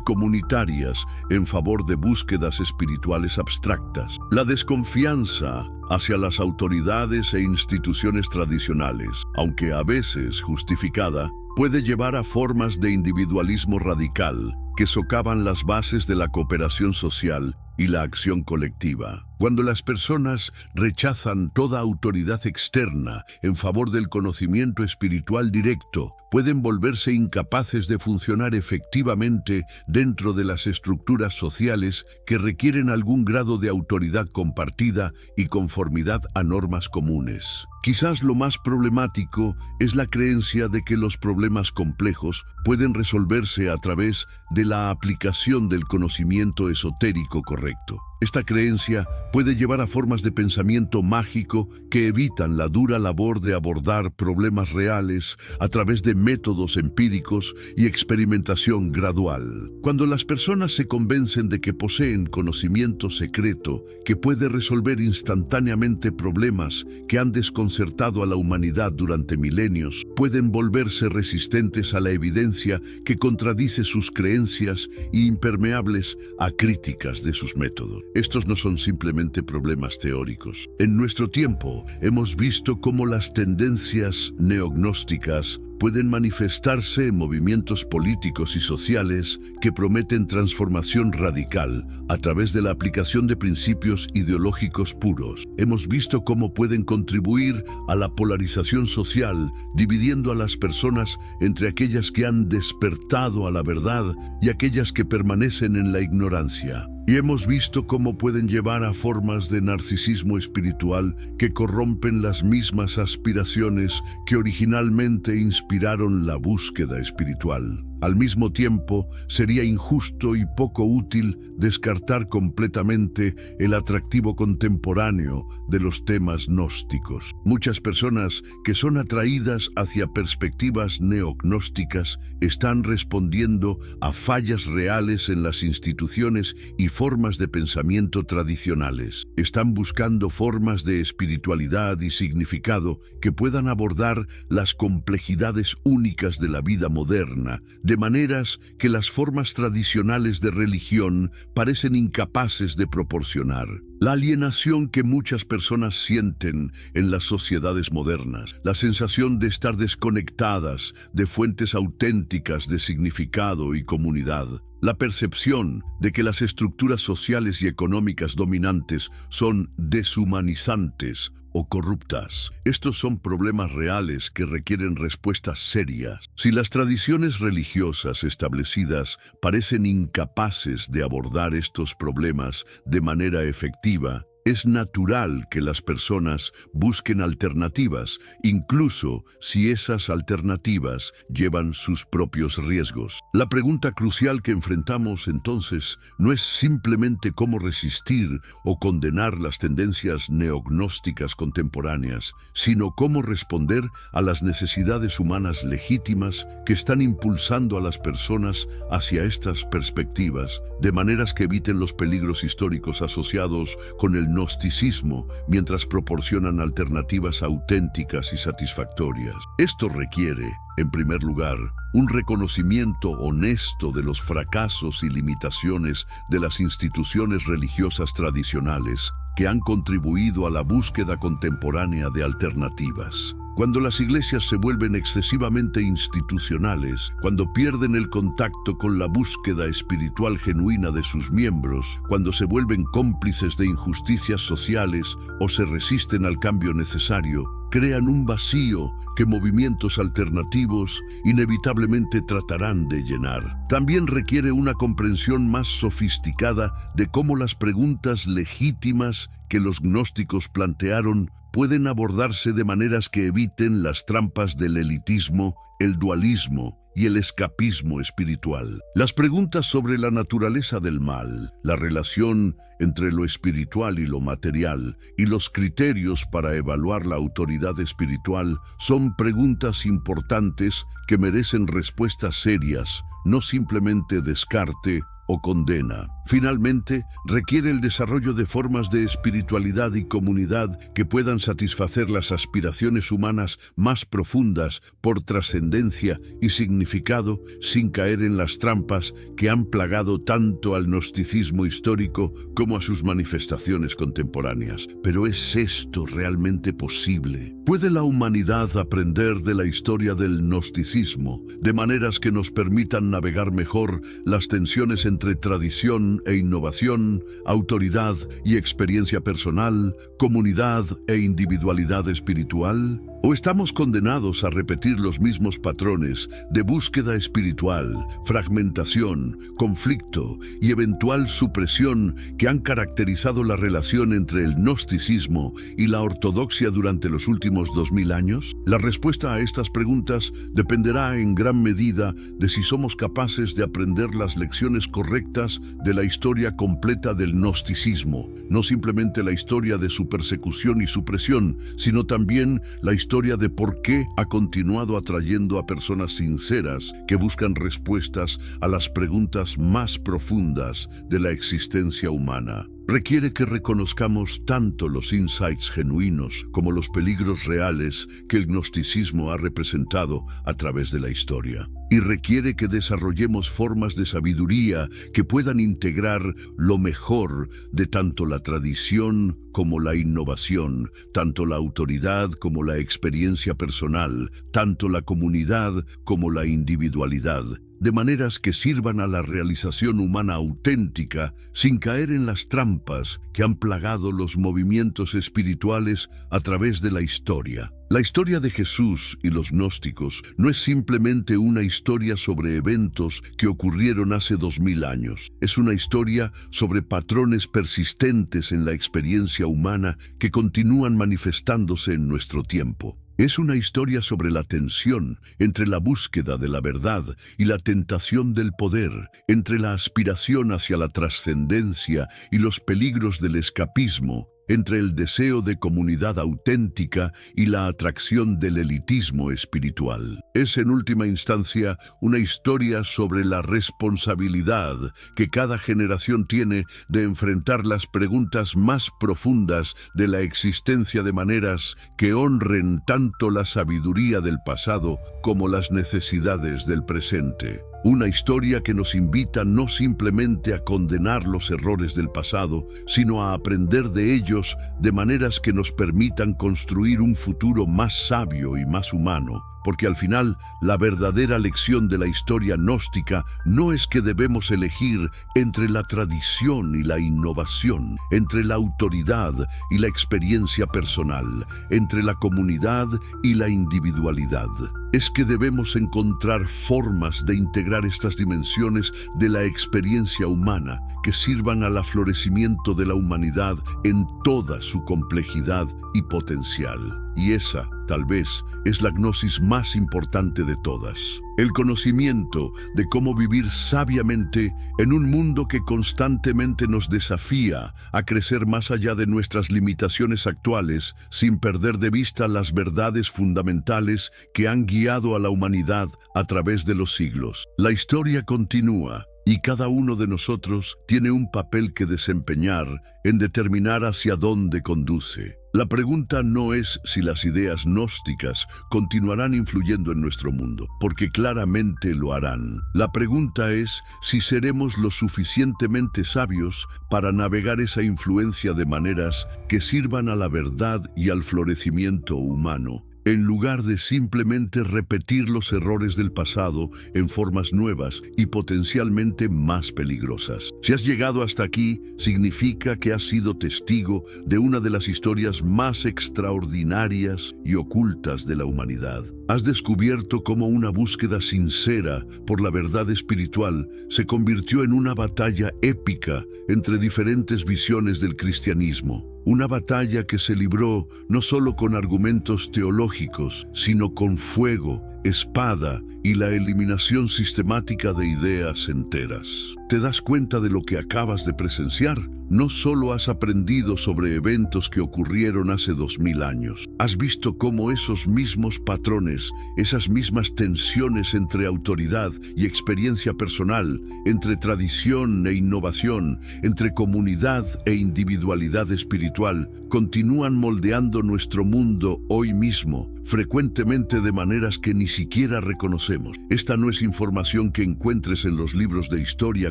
comunitarias en favor de búsquedas espirituales abstractas. La desconfianza hacia las autoridades e instituciones tradicionales, aunque a veces justificada, puede llevar a formas de individualismo radical que socavan las bases de la cooperación social y la acción colectiva. Cuando las personas rechazan toda autoridad externa en favor del conocimiento espiritual directo, pueden volverse incapaces de funcionar efectivamente dentro de las estructuras sociales que requieren algún grado de autoridad compartida y conformidad a normas comunes. Quizás lo más problemático es la creencia de que los problemas complejos pueden resolverse a través de la aplicación del conocimiento esotérico correcto. Esta creencia puede llevar a formas de pensamiento mágico que evitan la dura labor de abordar problemas reales a través de métodos empíricos y experimentación gradual. Cuando las personas se convencen de que poseen conocimiento secreto que puede resolver instantáneamente problemas que han desconcertado a la humanidad durante milenios, pueden volverse resistentes a la evidencia que contradice sus creencias y impermeables a críticas de sus métodos. Estos no son simplemente problemas teóricos. En nuestro tiempo hemos visto cómo las tendencias neognósticas pueden manifestarse en movimientos políticos y sociales que prometen transformación radical a través de la aplicación de principios ideológicos puros. Hemos visto cómo pueden contribuir a la polarización social, dividiendo a las personas entre aquellas que han despertado a la verdad y aquellas que permanecen en la ignorancia. Y hemos visto cómo pueden llevar a formas de narcisismo espiritual que corrompen las mismas aspiraciones que originalmente inspiraron la búsqueda espiritual. Al mismo tiempo, sería injusto y poco útil descartar completamente el atractivo contemporáneo de los temas gnósticos. Muchas personas que son atraídas hacia perspectivas neognósticas están respondiendo a fallas reales en las instituciones y formas de pensamiento tradicionales. Están buscando formas de espiritualidad y significado que puedan abordar las complejidades únicas de la vida moderna, de maneras que las formas tradicionales de religión parecen incapaces de proporcionar. La alienación que muchas personas sienten en las sociedades modernas, la sensación de estar desconectadas de fuentes auténticas de significado y comunidad, la percepción de que las estructuras sociales y económicas dominantes son deshumanizantes o corruptas. Estos son problemas reales que requieren respuestas serias. Si las tradiciones religiosas establecidas parecen incapaces de abordar estos problemas de manera efectiva, Es natural que las personas busquen alternativas, incluso si esas alternativas llevan sus propios riesgos. La pregunta crucial que enfrentamos entonces no es simplemente cómo resistir o condenar las tendencias neognósticas contemporáneas, sino cómo responder a las necesidades humanas legítimas que están impulsando a las personas hacia estas perspectivas, de maneras que eviten los peligros históricos asociados con el gnosticismo, mientras proporcionan alternativas auténticas y satisfactorias. Esto requiere, en primer lugar, un reconocimiento honesto de los fracasos y limitaciones de las instituciones religiosas tradicionales que han contribuido a la búsqueda contemporánea de alternativas. Cuando las iglesias se vuelven excesivamente institucionales, cuando pierden el contacto con la búsqueda espiritual genuina de sus miembros, cuando se vuelven cómplices de injusticias sociales o se resisten al cambio necesario, crean un vacío que movimientos alternativos inevitablemente tratarán de llenar. También requiere una comprensión más sofisticada de cómo las preguntas legítimas que los gnósticos plantearon pueden abordarse de maneras que eviten las trampas del elitismo, el dualismo y el escapismo espiritual. Las preguntas sobre la naturaleza del mal, la relación entre lo espiritual y lo material, y los criterios para evaluar la autoridad espiritual son preguntas importantes que merecen respuestas serias, no simplemente descarte o condena. Finalmente, requiere el desarrollo de formas de espiritualidad y comunidad que puedan satisfacer las aspiraciones humanas más profundas por trascendencia y significado, sin caer en las trampas que han plagado tanto al gnosticismo histórico como a sus manifestaciones contemporáneas. Pero ¿es esto realmente posible? ¿Puede la humanidad aprender de la historia del gnosticismo de maneras que nos permitan navegar mejor las tensiones entre tradición e innovación, autoridad y experiencia personal, comunidad e individualidad espiritual? ¿O estamos condenados a repetir los mismos patrones de búsqueda espiritual, fragmentación, conflicto y eventual supresión que han caracterizado la relación entre el gnosticismo y la ortodoxia durante los últimos 2000 años? La respuesta a estas preguntas dependerá en gran medida de si somos capaces de aprender las lecciones correctas de la historia completa del gnosticismo, no simplemente la historia de su persecución y supresión, sino también la historia de por qué ha continuado atrayendo a personas sinceras que buscan respuestas a las preguntas más profundas de la existencia humana. Requiere que reconozcamos tanto los insights genuinos como los peligros reales que el gnosticismo ha representado a través de la historia. Y requiere que desarrollemos formas de sabiduría que puedan integrar lo mejor de tanto la tradición como la innovación, tanto la autoridad como la experiencia personal, tanto la comunidad como la individualidad, de maneras que sirvan a la realización humana auténtica sin caer en las trampas que han plagado los movimientos espirituales a través de la historia. La historia de Jesús y los gnósticos no es simplemente una historia sobre eventos que ocurrieron hace 2000 años. Es una historia sobre patrones persistentes en la experiencia humana que continúan manifestándose en nuestro tiempo. Es una historia sobre la tensión entre la búsqueda de la verdad y la tentación del poder, entre la aspiración hacia la trascendencia y los peligros del escapismo, entre el deseo de comunidad auténtica y la atracción del elitismo espiritual. Es en última instancia una historia sobre la responsabilidad que cada generación tiene de enfrentar las preguntas más profundas de la existencia de maneras que honren tanto la sabiduría del pasado como las necesidades del presente. Una historia que nos invita no simplemente a condenar los errores del pasado, sino a aprender de ellos de maneras que nos permitan construir un futuro más sabio y más humano, porque al final la verdadera lección de la historia gnóstica no es que debemos elegir entre la tradición y la innovación, entre la autoridad y la experiencia personal, entre la comunidad y la individualidad. Es que debemos encontrar formas de integrar estas dimensiones de la experiencia humana que sirvan al florecimiento de la humanidad en toda su complejidad y potencial. Y esa, tal vez, es la gnosis más importante de todas. El conocimiento de cómo vivir sabiamente en un mundo que constantemente nos desafía a crecer más allá de nuestras limitaciones actuales, sin perder de vista las verdades fundamentales que han guiado a la humanidad a través de los siglos. La historia continúa, y cada uno de nosotros tiene un papel que desempeñar en determinar hacia dónde conduce. La pregunta no es si las ideas gnósticas continuarán influyendo en nuestro mundo, porque claramente lo harán. La pregunta es si seremos lo suficientemente sabios para navegar esa influencia de maneras que sirvan a la verdad y al florecimiento humano, en lugar de simplemente repetir los errores del pasado en formas nuevas y potencialmente más peligrosas. Si has llegado hasta aquí, significa que has sido testigo de una de las historias más extraordinarias y ocultas de la humanidad. Has descubierto cómo una búsqueda sincera por la verdad espiritual se convirtió en una batalla épica entre diferentes visiones del cristianismo. Una batalla que se libró no solo con argumentos teológicos, sino con fuego, espada y la eliminación sistemática de ideas enteras. ¿Te das cuenta de lo que acabas de presenciar? No solo has aprendido sobre eventos que ocurrieron hace 2000 años, has visto cómo esos mismos patrones, esas mismas tensiones entre autoridad y experiencia personal, entre tradición e innovación, entre comunidad e individualidad espiritual, continúan moldeando nuestro mundo hoy mismo, frecuentemente de maneras que ni siquiera reconocemos. Esta no es información que encuentres en los libros de historia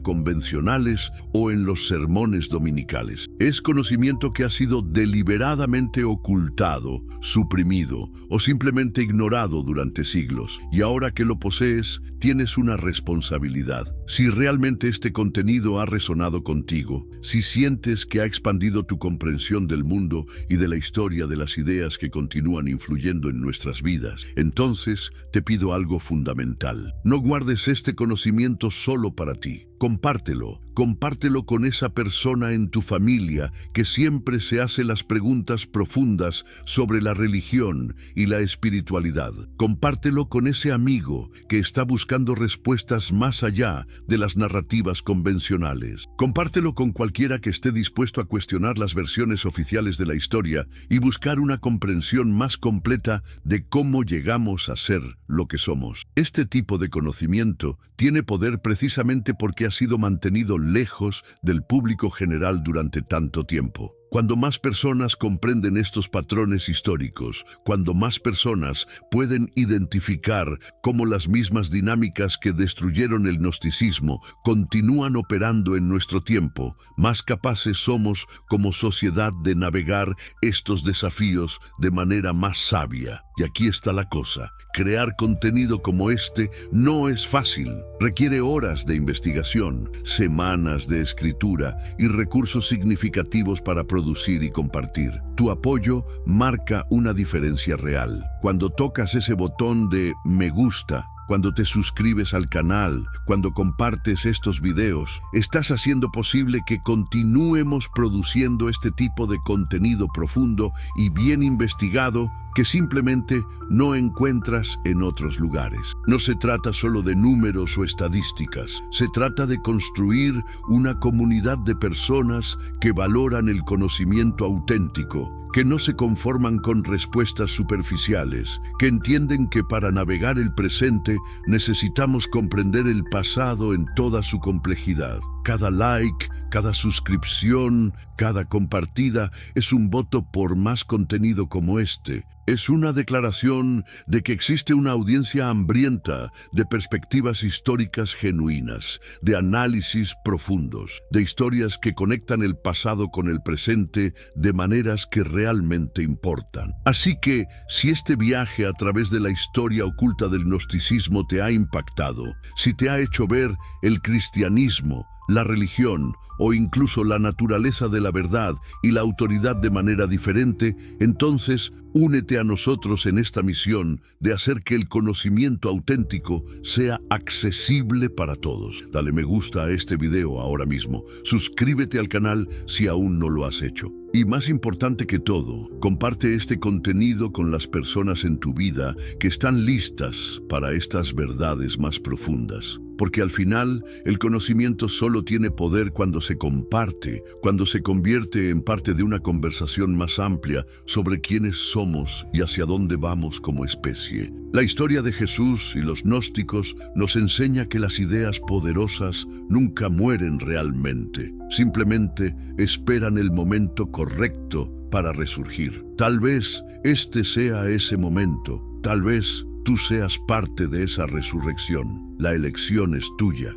convencionales o en los sermones dominicales. Es conocimiento que ha sido deliberadamente ocultado, suprimido o simplemente ignorado durante siglos. Y ahora que lo posees, tienes una responsabilidad. Si realmente este contenido ha resonado contigo, si sientes que ha expandido tu comprensión del mundo y de la historia de las ideas que continúan influyendo en nuestras vidas, entonces te pido algo fundamental. No guardes este conocimiento solo para ti. Compártelo con esa persona en tu familia que siempre se hace las preguntas profundas sobre la religión y la espiritualidad. Compártelo con ese amigo que está buscando respuestas más allá de las narrativas convencionales. Compártelo con cualquiera que esté dispuesto a cuestionar las versiones oficiales de la historia y buscar una comprensión más completa de cómo llegamos a ser lo que somos. Este tipo de conocimiento tiene poder precisamente porque ha sido mantenido lejos del público general durante tanto tiempo. Cuando más personas comprenden estos patrones históricos, cuando más personas pueden identificar cómo las mismas dinámicas que destruyeron el gnosticismo continúan operando en nuestro tiempo, más capaces somos como sociedad de navegar estos desafíos de manera más sabia. Y aquí está la cosa. Crear contenido como este no es fácil. Requiere horas de investigación, semanas de escritura y recursos significativos para producir y compartir. Tu apoyo marca una diferencia real. Cuando tocas ese botón de me gusta, cuando te suscribes al canal, cuando compartes estos videos, estás haciendo posible que continuemos produciendo este tipo de contenido profundo y bien investigado que simplemente no encuentras en otros lugares. No se trata solo de números o estadísticas, se trata de construir una comunidad de personas que valoran el conocimiento auténtico, que no se conforman con respuestas superficiales, que entienden que para navegar el presente necesitamos comprender el pasado en toda su complejidad. cada like, cada suscripción, cada compartida es un voto por más contenido como este. Es una declaración de que existe una audiencia hambrienta de perspectivas históricas genuinas, de análisis profundos, de historias que conectan el pasado con el presente de maneras que realmente importan. Así que, si este viaje a través de la historia oculta del gnosticismo te ha impactado, si te ha hecho ver el cristianismo, la religión o incluso la naturaleza de la verdad y la autoridad de manera diferente, entonces únete a nosotros en esta misión de hacer que el conocimiento auténtico sea accesible para todos. Dale me gusta a este video ahora mismo. Suscríbete al canal si aún no lo has hecho. Y más importante que todo, comparte este contenido con las personas en tu vida que están listas para estas verdades más profundas. Porque al final, el conocimiento solo tiene poder cuando se comparte, cuando se convierte en parte de una conversación más amplia sobre quiénes somos y hacia dónde vamos como especie. La historia de Jesús y los gnósticos nos enseña que las ideas poderosas nunca mueren realmente. Simplemente esperan el momento correcto para resurgir. Tal vez este sea ese momento. Tal vez tú seas parte de esa resurrección. La elección es tuya.